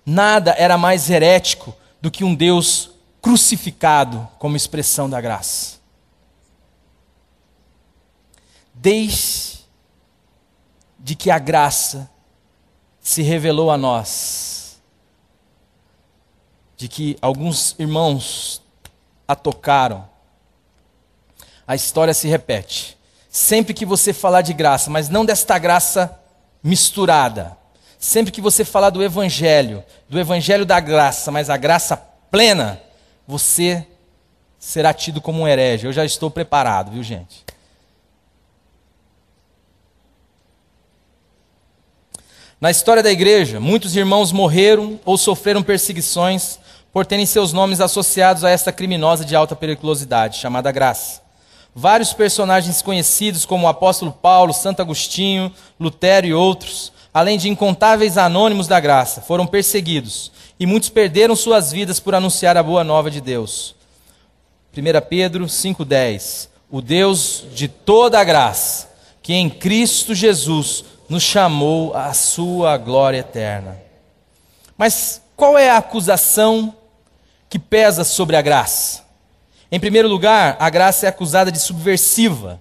Nada era mais herético do que um Deus crucificado como expressão da graça. Desde que a graça se revelou a nós, de que alguns irmãos a tocaram, a história se repete. Sempre que você falar de graça, mas não desta graça misturada, sempre que você falar do evangelho da graça, mas a graça plena, você será tido como um herege. Eu já estou preparado, viu, gente? Na história da igreja, muitos irmãos morreram ou sofreram perseguições por terem seus nomes associados a esta criminosa de alta periculosidade, chamada graça. Vários personagens conhecidos, como o apóstolo Paulo, Santo Agostinho, Lutero e outros, além de incontáveis anônimos da graça, foram perseguidos, e muitos perderam suas vidas por anunciar a boa nova de Deus. 1 Pedro 5,10. O Deus de toda a graça, que em Cristo Jesus nos chamou à sua glória eterna. Mas qual é a acusação que pesa sobre a graça? Em primeiro lugar, a graça é acusada de subversiva,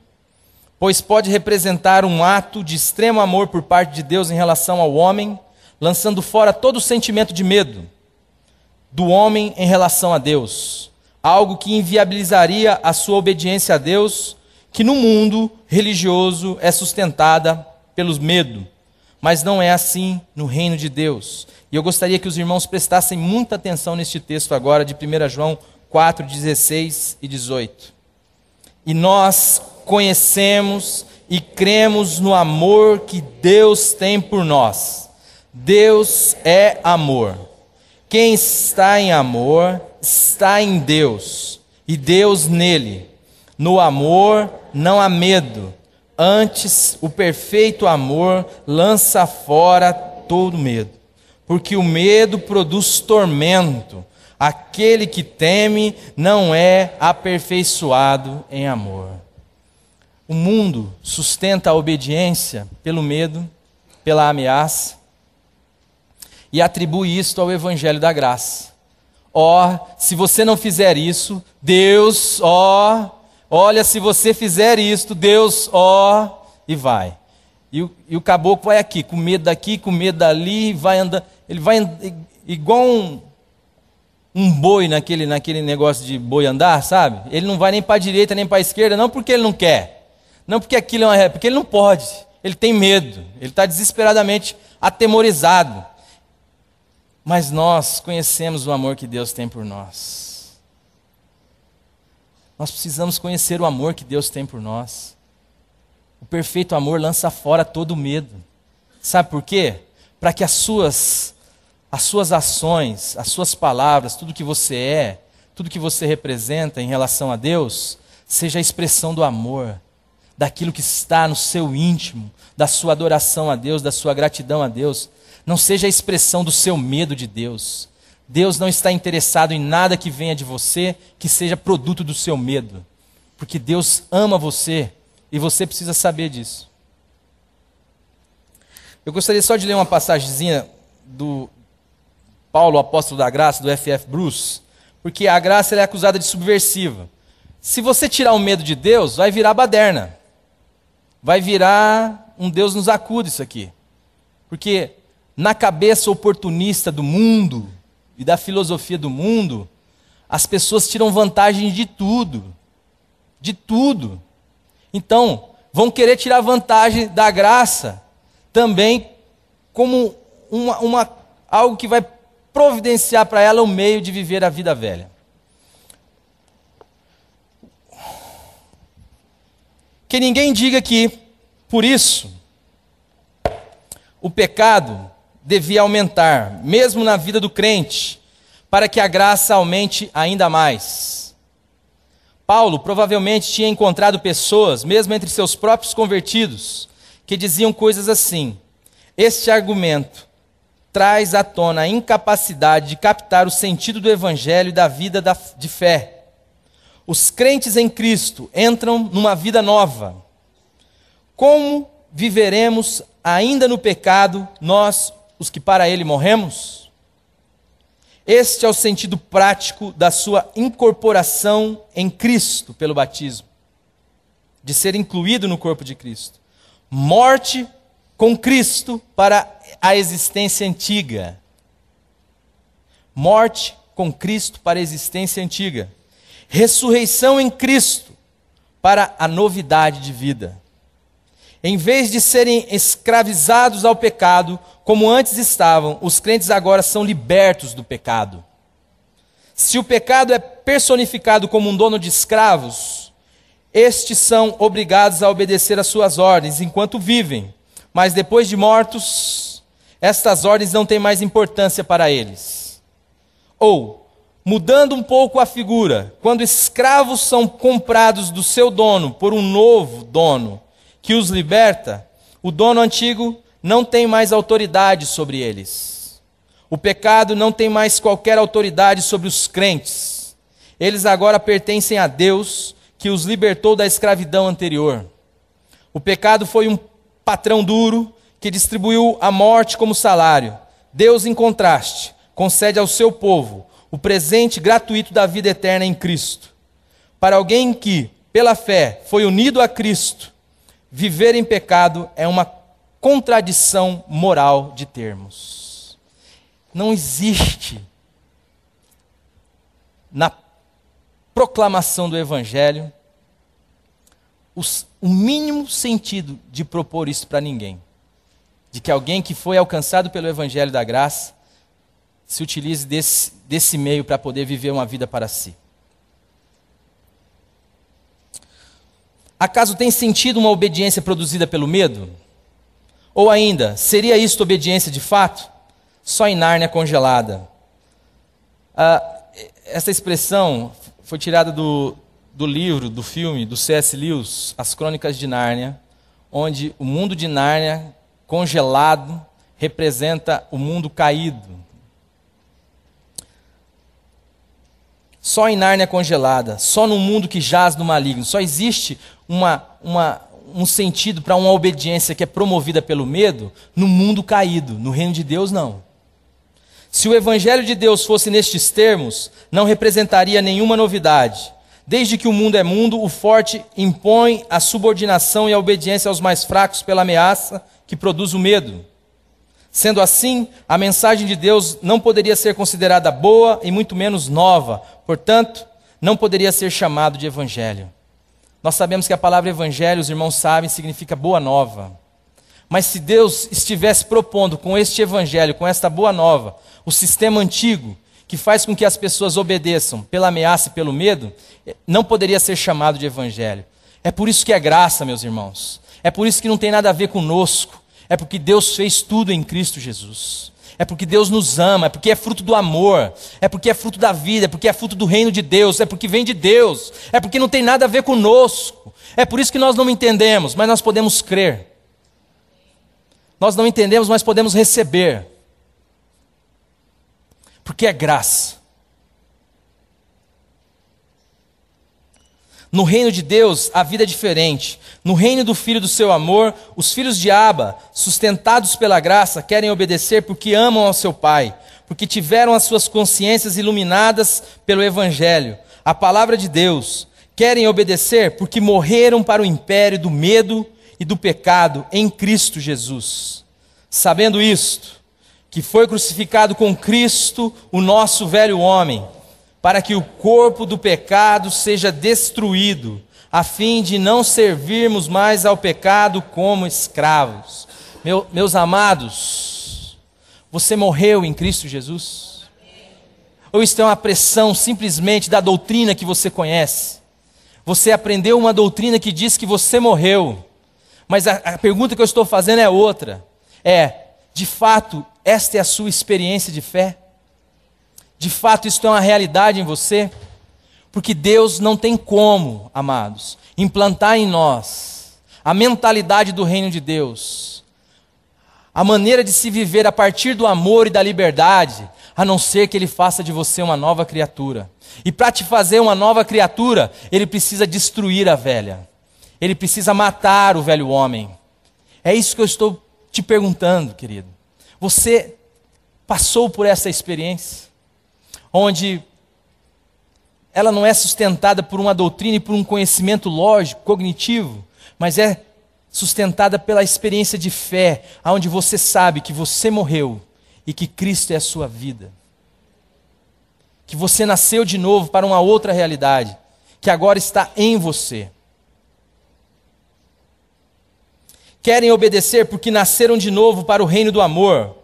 pois pode representar um ato de extremo amor por parte de Deus em relação ao homem, lançando fora todo o sentimento de medo do homem em relação a Deus, algo que inviabilizaria a sua obediência a Deus, que no mundo religioso é sustentada pelo medo, mas não é assim no reino de Deus. E eu gostaria que os irmãos prestassem muita atenção neste texto agora de 1 João 4, 16 e 18. E nós conhecemos e cremos no amor que Deus tem por nós. Deus é amor. Quem está em amor está em Deus, e Deus nele. No amor não há medo. Antes, o perfeito amor lança fora todo medo, porque o medo produz tormento. Aquele que teme não é aperfeiçoado em amor. O mundo sustenta a obediência pelo medo, pela ameaça, e atribui isto ao evangelho da graça. Se você não fizer isso, Deus, olha, se você fizer isto, Deus, e vai. E o caboclo vai aqui, com medo daqui, com medo dali, vai andando. Ele vai igual um boi naquele negócio de boi andar, sabe? Ele não vai nem para a direita nem para a esquerda, não porque ele não quer, não porque aquilo é uma regra, porque ele não pode, ele tem medo, ele está desesperadamente atemorizado. Mas nós conhecemos o amor que Deus tem por nós. Nós precisamos conhecer o amor que Deus tem por nós. O perfeito amor lança fora todo medo. Sabe por quê? Para que as suas ações, as suas palavras, tudo que você é, tudo que você representa em relação a Deus, seja a expressão do amor, daquilo que está no seu íntimo, da sua adoração a Deus, da sua gratidão a Deus. Não seja a expressão do seu medo de Deus. Deus não está interessado em nada que venha de você que seja produto do seu medo. Porque Deus ama você e você precisa saber disso. Eu gostaria só de ler uma passagemzinha do Paulo, apóstolo da graça, do F.F. Bruce, porque a graça ela é acusada de subversiva. Se você tirar o medo de Deus, vai virar baderna. vai virar um Deus nos acuda isso aqui. Porque na cabeça oportunista do mundo e da filosofia do mundo, as pessoas tiram vantagem de tudo. De tudo. Então, vão querer tirar vantagem da graça também como algo que vai providenciar para ela o meio de viver a vida velha. Que ninguém diga que, por isso, o pecado devia aumentar, mesmo na vida do crente, para que a graça aumente ainda mais. Paulo provavelmente tinha encontrado pessoas, mesmo entre seus próprios convertidos, que diziam coisas assim: este argumento traz à tona a incapacidade de captar o sentido do evangelho e da vida de fé. Os crentes em Cristo entram numa vida nova. Como viveremos ainda no pecado, nós, os que para ele morremos? Este é o sentido prático da sua incorporação em Cristo pelo batismo, de ser incluído no corpo de Cristo. Morte com Cristo para a existência antiga. Morte com Cristo para a existência antiga. Ressurreição em Cristo para a novidade de vida. Em vez de serem escravizados ao pecado, como antes estavam, os crentes agora são libertos do pecado. Se o pecado é personificado como um dono de escravos, estes são obrigados a obedecer às suas ordens enquanto vivem, mas depois de mortos, estas ordens não têm mais importância para eles. Ou, mudando um pouco a figura, quando escravos são comprados do seu dono por um novo dono que os liberta, o dono antigo não tem mais autoridade sobre eles. O pecado não tem mais qualquer autoridade sobre os crentes. Eles agora pertencem a Deus, que os libertou da escravidão anterior. O pecado foi um patrão duro que distribuiu a morte como salário. Deus, em contraste, concede ao seu povo o presente gratuito da vida eterna em Cristo. Para alguém que, pela fé, foi unido a Cristo, viver em pecado é uma contradição moral de termos. Não existe na proclamação do Evangelho o mínimo sentido de propor isso para ninguém. De que alguém que foi alcançado pelo Evangelho da graça se utilize desse meio para poder viver uma vida para si. Acaso tem sentido uma obediência produzida pelo medo? Ou ainda, seria isto obediência de fato? Só em Nárnia congelada. Essa expressão foi tirada do livro, do filme, do C.S. Lewis, As Crônicas de Nárnia, onde o mundo de Nárnia, congelado, representa o mundo caído. Só em Nárnia congelada, só no mundo que jaz no maligno, só existe um sentido para uma obediência que é promovida pelo medo no mundo caído, no reino de Deus não. Se o Evangelho de Deus fosse nestes termos, não representaria nenhuma novidade. Desde que o mundo é mundo, o forte impõe a subordinação e a obediência aos mais fracos pela ameaça que produz o medo. Sendo assim, a mensagem de Deus não poderia ser considerada boa e muito menos nova, portanto, não poderia ser chamado de Evangelho. Nós sabemos que a palavra Evangelho, os irmãos sabem, significa boa nova. Mas se Deus estivesse propondo com este Evangelho, com esta boa nova, o sistema antigo, que faz com que as pessoas obedeçam pela ameaça e pelo medo, não poderia ser chamado de Evangelho. É por isso que é graça, meus irmãos. É por isso que não tem nada a ver conosco. É porque Deus fez tudo em Cristo Jesus. É porque Deus nos ama, é porque é fruto do amor, é porque é fruto da vida, é porque é fruto do reino de Deus, é porque vem de Deus, é porque não tem nada a ver conosco. É por isso que nós não entendemos, mas nós podemos crer. Nós não entendemos, mas podemos receber. Porque é graça. No reino de Deus, a vida é diferente. No reino do Filho do seu amor, os filhos de Abba, sustentados pela graça, querem obedecer porque amam ao seu Pai, porque tiveram as suas consciências iluminadas pelo Evangelho, a palavra de Deus. Querem obedecer porque morreram para o império do medo e do pecado em Cristo Jesus. Sabendo isto, que foi crucificado com Cristo o nosso velho homem, para que o corpo do pecado seja destruído, a fim de não servirmos mais ao pecado como escravos. Meus amados, você morreu em Cristo Jesus? Ou isto é uma pressão simplesmente da doutrina que você conhece? Você aprendeu uma doutrina que diz que você morreu, mas a pergunta que eu estou fazendo é outra. De fato, esta é a sua experiência de fé? De fato, isto é uma realidade em você? Porque Deus não tem como, amados, implantar em nós a mentalidade do reino de Deus, a maneira de se viver a partir do amor e da liberdade, a não ser que Ele faça de você uma nova criatura. E para te fazer uma nova criatura, Ele precisa destruir a velha. Ele precisa matar o velho homem. É isso que eu estou te perguntando, querido. Você passou por essa experiência, onde ela não é sustentada por uma doutrina e por um conhecimento lógico, cognitivo, mas é sustentada pela experiência de fé, onde você sabe que você morreu e que Cristo é a sua vida. Que você nasceu de novo para uma outra realidade, que agora está em você. Querem obedecer porque nasceram de novo para o reino do amor.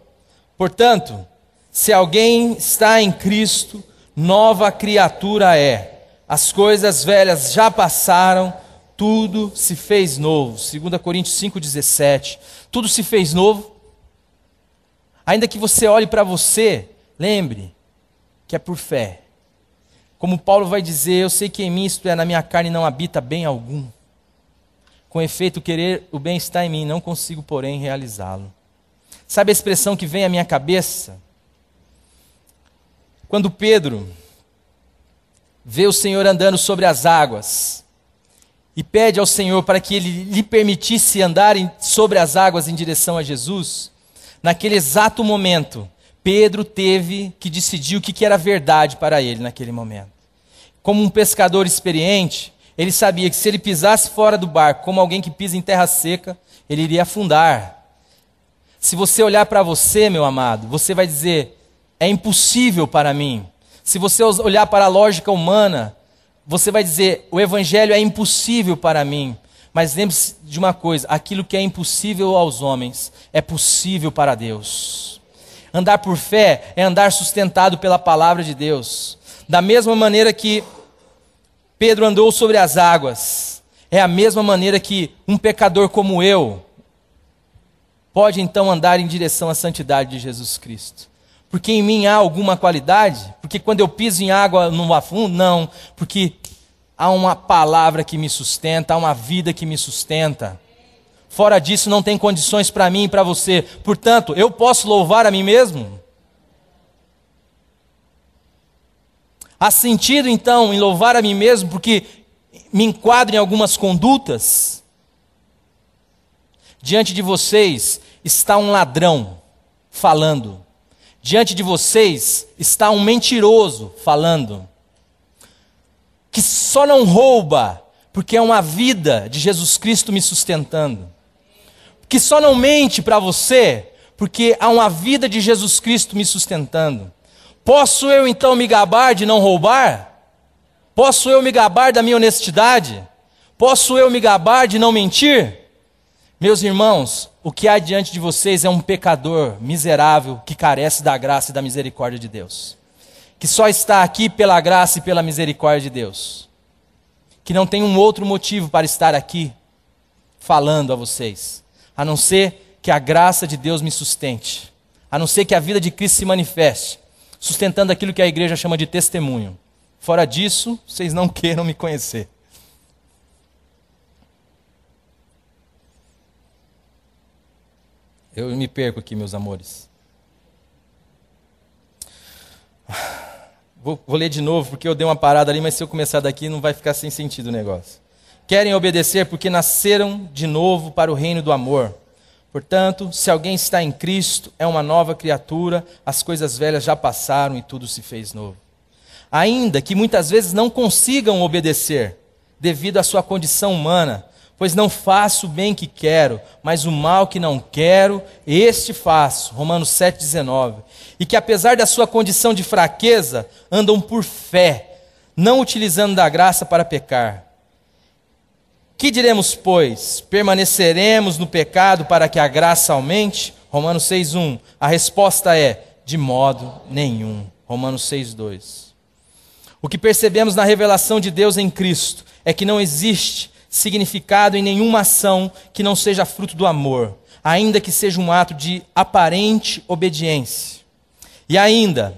Portanto, se alguém está em Cristo, nova criatura é. As coisas velhas já passaram, tudo se fez novo. 2 Coríntios 5,17. Tudo se fez novo. Ainda que você olhe para você, lembre que é por fé. Como Paulo vai dizer, eu sei que em mim, isto é, na minha carne, não habita bem algum. Com efeito, querer o bem está em mim, não consigo, porém, realizá-lo. Sabe a expressão que vem à minha cabeça? Quando Pedro vê o Senhor andando sobre as águas e pede ao Senhor para que Ele lhe permitisse andar sobre as águas em direção a Jesus, naquele exato momento, Pedro teve que decidir o que era verdade para ele naquele momento. Como um pescador experiente, ele sabia que se ele pisasse fora do barco, como alguém que pisa em terra seca, ele iria afundar. Se você olhar para você, meu amado, você vai dizer, é impossível para mim. Se você olhar para a lógica humana, você vai dizer, o evangelho é impossível para mim. Mas lembre-se de uma coisa, aquilo que é impossível aos homens, é possível para Deus. Andar por fé é andar sustentado pela palavra de Deus. Da mesma maneira que Pedro andou sobre as águas, é a mesma maneira que um pecador como eu pode então andar em direção à santidade de Jesus Cristo. Porque em mim há alguma qualidade? Porque quando eu piso em água não afundo? Não, porque há uma palavra que me sustenta, há uma vida que me sustenta. Fora disso não tem condições para mim e para você. Portanto, eu posso louvar a mim mesmo? Há sentido, então, em louvar a mim mesmo porque me enquadro em algumas condutas? Diante de vocês está um ladrão falando. Diante de vocês está um mentiroso falando. Que só não rouba porque é uma vida de Jesus Cristo me sustentando. Que só não mente para você porque há uma vida de Jesus Cristo me sustentando. Posso eu então me gabar de não roubar? Posso eu me gabar da minha honestidade? Posso eu me gabar de não mentir? Meus irmãos, o que há diante de vocês é um pecador miserável que carece da graça e da misericórdia de Deus. Que só está aqui pela graça e pela misericórdia de Deus. Que não tem um outro motivo para estar aqui falando a vocês, a não ser que a graça de Deus me sustente, a não ser que a vida de Cristo se manifeste, sustentando aquilo que a igreja chama de testemunho. Fora disso, vocês não queiram me conhecer. Eu me perco aqui, meus amores. Vou ler de novo, porque eu dei uma parada ali, mas se eu começar daqui não vai ficar sem sentido o negócio. Querem obedecer porque nasceram de novo para o reino do amor. Portanto, se alguém está em Cristo, é uma nova criatura, as coisas velhas já passaram e tudo se fez novo. Ainda que muitas vezes não consigam obedecer, devido à sua condição humana, Pois não faço o bem que quero, mas o mal que não quero, este faço. Romanos 7,19. E que apesar da sua condição de fraqueza, andam por fé, não utilizando da graça para pecar. Que diremos, pois? Permaneceremos no pecado para que a graça aumente? Romanos 6,1. A resposta é, de modo nenhum. Romanos 6,2. O que percebemos na revelação de Deus em Cristo é que não existe significado em nenhuma ação que não seja fruto do amor, ainda que seja um ato de aparente obediência. E ainda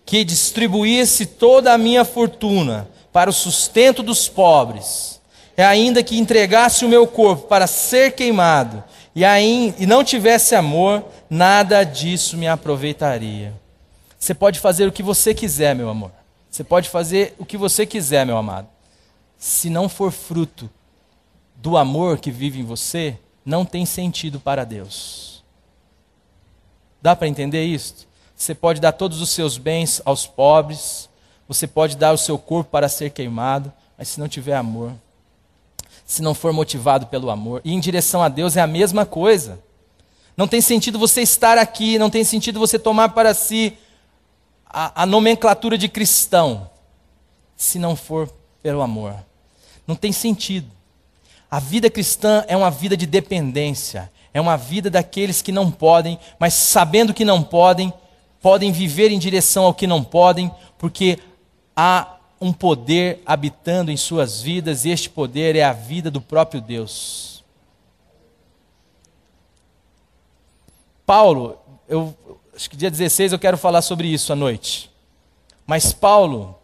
que distribuísse toda a minha fortuna para o sustento dos pobres, e ainda que entregasse o meu corpo para ser queimado, e não tivesse amor, nada disso me aproveitaria. Você pode fazer o que você quiser, meu amor. Você pode fazer o que você quiser, meu amado. Se não for fruto do amor que vive em você, não tem sentido para Deus. Dá para entender isso? Você pode dar todos os seus bens aos pobres, você pode dar o seu corpo para ser queimado, mas se não tiver amor, se não for motivado pelo amor, e em direção a Deus é a mesma coisa. Não tem sentido você estar aqui, não tem sentido você tomar para si a nomenclatura de cristão, se não for pelo amor. Não tem sentido. A vida cristã é uma vida de dependência, é uma vida daqueles que não podem, mas sabendo que não podem, podem viver em direção ao que não podem, porque há um poder habitando em suas vidas, e este poder é a vida do próprio Deus. Paulo, acho que dia 16 eu quero falar sobre isso à noite. Mas Paulo,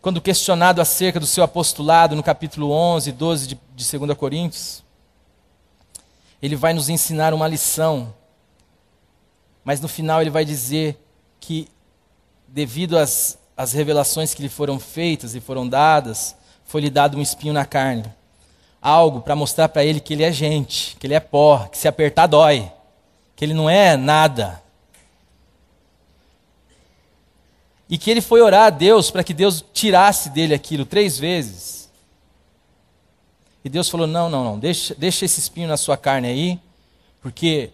quando questionado acerca do seu apostolado, no capítulo 11, 12 de 2 Coríntios, ele vai nos ensinar uma lição, mas no final ele vai dizer que, devido às revelações que lhe foram feitas e foram dadas, foi-lhe dado um espinho na carne. Algo para mostrar para ele que ele é gente, que ele é pó, que se apertar dói, que ele não é nada. E que ele foi orar a Deus para que Deus tirasse dele aquilo 3 vezes. E Deus falou, não, deixa esse espinho na sua carne aí, porque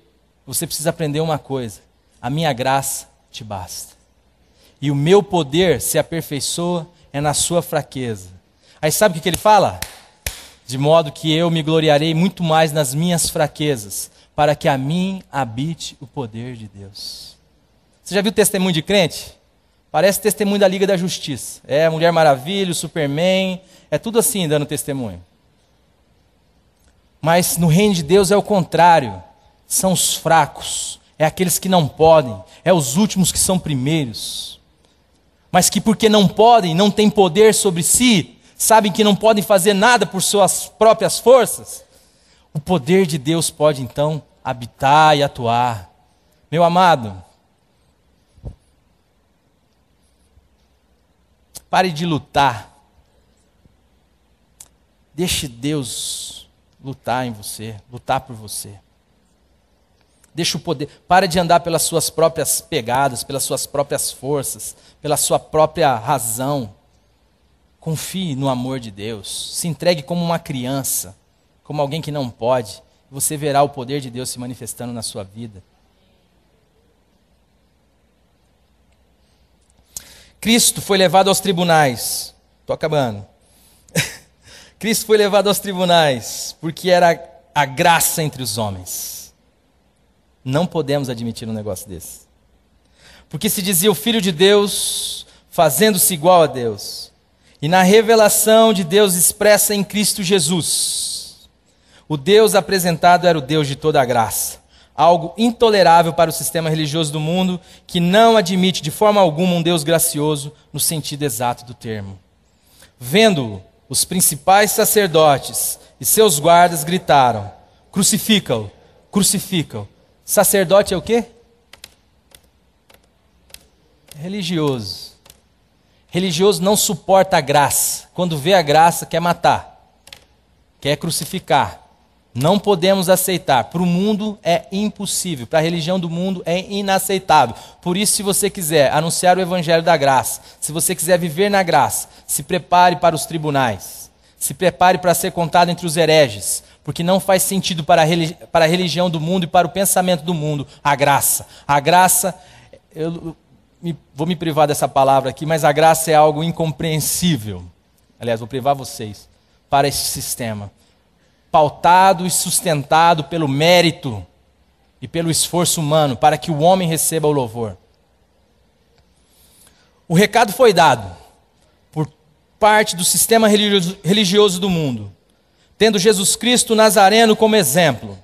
você precisa aprender uma coisa, a minha graça te basta. E o meu poder se aperfeiçoa é na sua fraqueza. Aí sabe o que ele fala? De modo que eu me gloriarei muito mais nas minhas fraquezas, para que a mim habite o poder de Deus. Você já viu testemunho de crente? Parece testemunho da Liga da Justiça. É a Mulher Maravilha, o Superman, é tudo assim dando testemunho. Mas no reino de Deus é o contrário. São os fracos, é aqueles que não podem, é os últimos que são primeiros. Mas que porque não podem, não têm poder sobre si, sabem que não podem fazer nada por suas próprias forças, o poder de Deus pode então habitar e atuar. Meu amado, pare de lutar. Deixe Deus lutar em você, lutar por você. Deixa o poder, pare de andar pelas suas próprias pegadas, pelas suas próprias forças, pela sua própria razão. Confie no amor de Deus. Se entregue como uma criança, como alguém que não pode. Você verá o poder de Deus se manifestando na sua vida. Cristo foi levado aos tribunais. Estou acabando. Cristo foi levado aos tribunais porque era a graça entre os homens. Não podemos admitir um negócio desse. Porque se dizia o Filho de Deus, fazendo-se igual a Deus. E na revelação de Deus expressa em Cristo Jesus, o Deus apresentado era o Deus de toda a graça. Algo intolerável para o sistema religioso do mundo, que não admite de forma alguma um Deus gracioso no sentido exato do termo. Vendo-o, os principais sacerdotes e seus guardas gritaram, crucifica-o, crucifica-o. Sacerdote é o quê? Religioso. Religioso não suporta a graça. Quando vê a graça, quer matar. Quer crucificar. Não podemos aceitar. Para o mundo é impossível. Para a religião do mundo é inaceitável. Por isso, se você quiser anunciar o evangelho da graça, se você quiser viver na graça, se prepare para os tribunais. Se prepare para ser contado entre os hereges, porque não faz sentido para a religião do mundo e para o pensamento do mundo a graça. A graça, vou me privar dessa palavra aqui, mas a graça é algo incompreensível. Aliás, vou privar vocês para esse sistema. Pautado e sustentado pelo mérito e pelo esforço humano, para que o homem receba o louvor. O recado foi dado por parte do sistema religioso do mundo, tendo Jesus Cristo Nazareno como exemplo.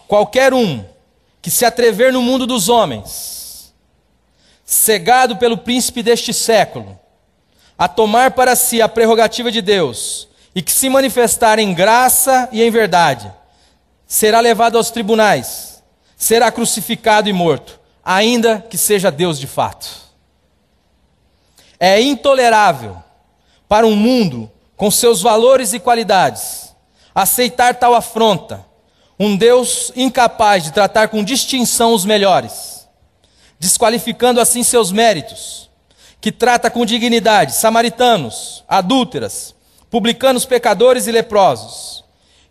Qualquer um que se atrever no mundo dos homens, cegado pelo príncipe deste século, a tomar para si a prerrogativa de Deus e que se manifestar em graça e em verdade, será levado aos tribunais, será crucificado e morto, ainda que seja Deus de fato. É intolerável para um mundo com seus valores e qualidades aceitar tal afronta, um Deus incapaz de tratar com distinção os melhores, desqualificando assim seus méritos, que trata com dignidade samaritanos, adúlteras, publicanos pecadores e leprosos,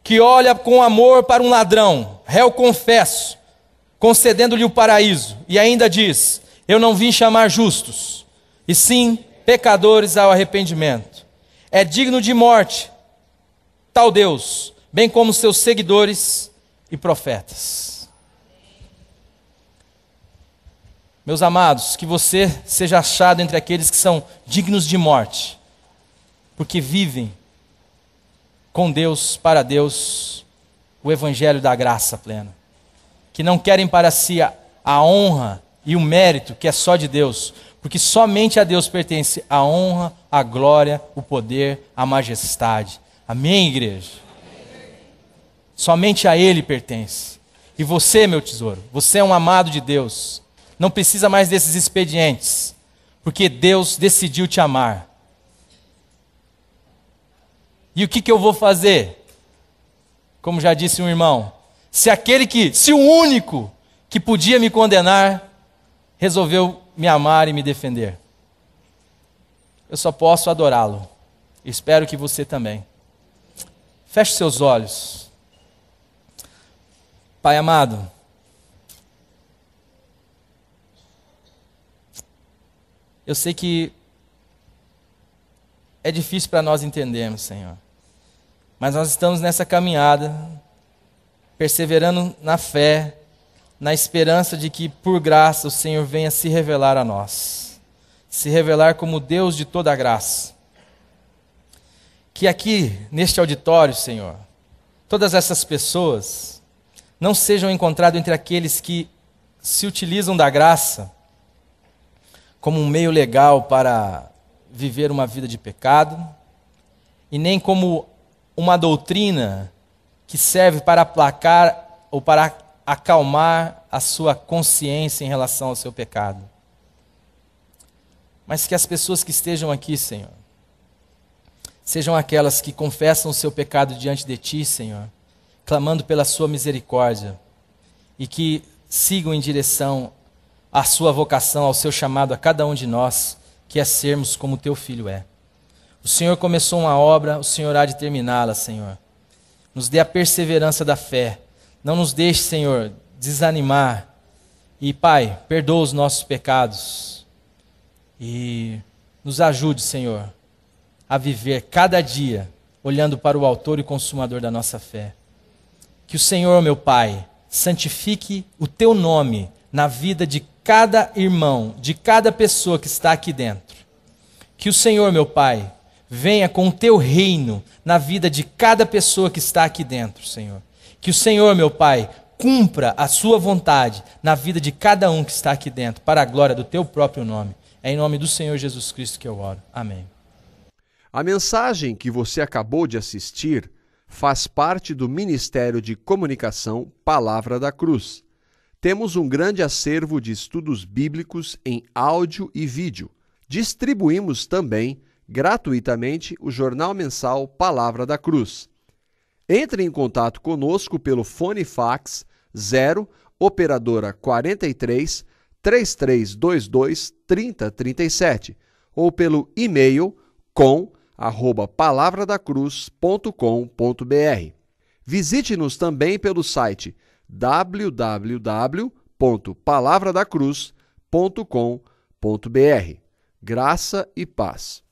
que olha com amor para um ladrão, réu confesso, concedendo-lhe o paraíso, e ainda diz: eu não vim chamar justos, e sim pecadores ao arrependimento. É digno de morte tal Deus, bem como seus seguidores e profetas. Meus amados, que você seja achado entre aqueles que são dignos de morte, porque vivem com Deus, para Deus, o evangelho da graça plena. Que não querem para si a honra e o mérito que é só de Deus, porque somente a Deus pertence a honra, a glória, o poder, a majestade. Amém, igreja? Somente a Ele pertence. E você, meu tesouro, você é um amado de Deus. Não precisa mais desses expedientes, porque Deus decidiu te amar. E o que eu vou fazer? Como já disse um irmão, se o único que podia me condenar, resolveu me amar e me defender, eu só posso adorá-lo. Espero que você também. Feche seus olhos. Pai amado, eu sei que é difícil para nós entendermos, Senhor, mas nós estamos nessa caminhada, perseverando na fé, na esperança de que, por graça, o Senhor venha se revelar a nós, se revelar como Deus de toda a graça. Que aqui, neste auditório, Senhor, todas essas pessoas não sejam encontradas entre aqueles que se utilizam da graça como um meio legal para viver uma vida de pecado, e nem como uma doutrina que serve para aplacar ou para acalmar a sua consciência em relação ao seu pecado. Mas que as pessoas que estejam aqui, Senhor, sejam aquelas que confessam o seu pecado diante de Ti, Senhor, clamando pela Sua misericórdia, e que sigam em direção à Sua vocação, ao Seu chamado a cada um de nós, que é sermos como Teu Filho é. O Senhor começou uma obra, o Senhor há de terminá-la, Senhor. Nos dê a perseverança da fé. Não nos deixe, Senhor, desanimar. E, Pai, perdoa os nossos pecados. E nos ajude, Senhor, a viver cada dia olhando para o autor e consumador da nossa fé. Que o Senhor, meu Pai, santifique o Teu nome na vida de cada irmão, de cada pessoa que está aqui dentro. Que o Senhor, meu Pai, venha com o Teu reino na vida de cada pessoa que está aqui dentro, Senhor. Que o Senhor, meu Pai, cumpra a Sua vontade na vida de cada um que está aqui dentro, para a glória do Teu próprio nome. É em nome do Senhor Jesus Cristo que eu oro. Amém. A mensagem que você acabou de assistir faz parte do Ministério de Comunicação Palavra da Cruz. Temos um grande acervo de estudos bíblicos em áudio e vídeo. Distribuímos também, gratuitamente, o jornal mensal Palavra da Cruz. Entre em contato conosco pelo fone fax 0 operadora 43 3322 3037 ou pelo e-mail com www.palavradacruz.com.br. Visite-nos também pelo site www.palavradacruz.com.br. Graça e paz.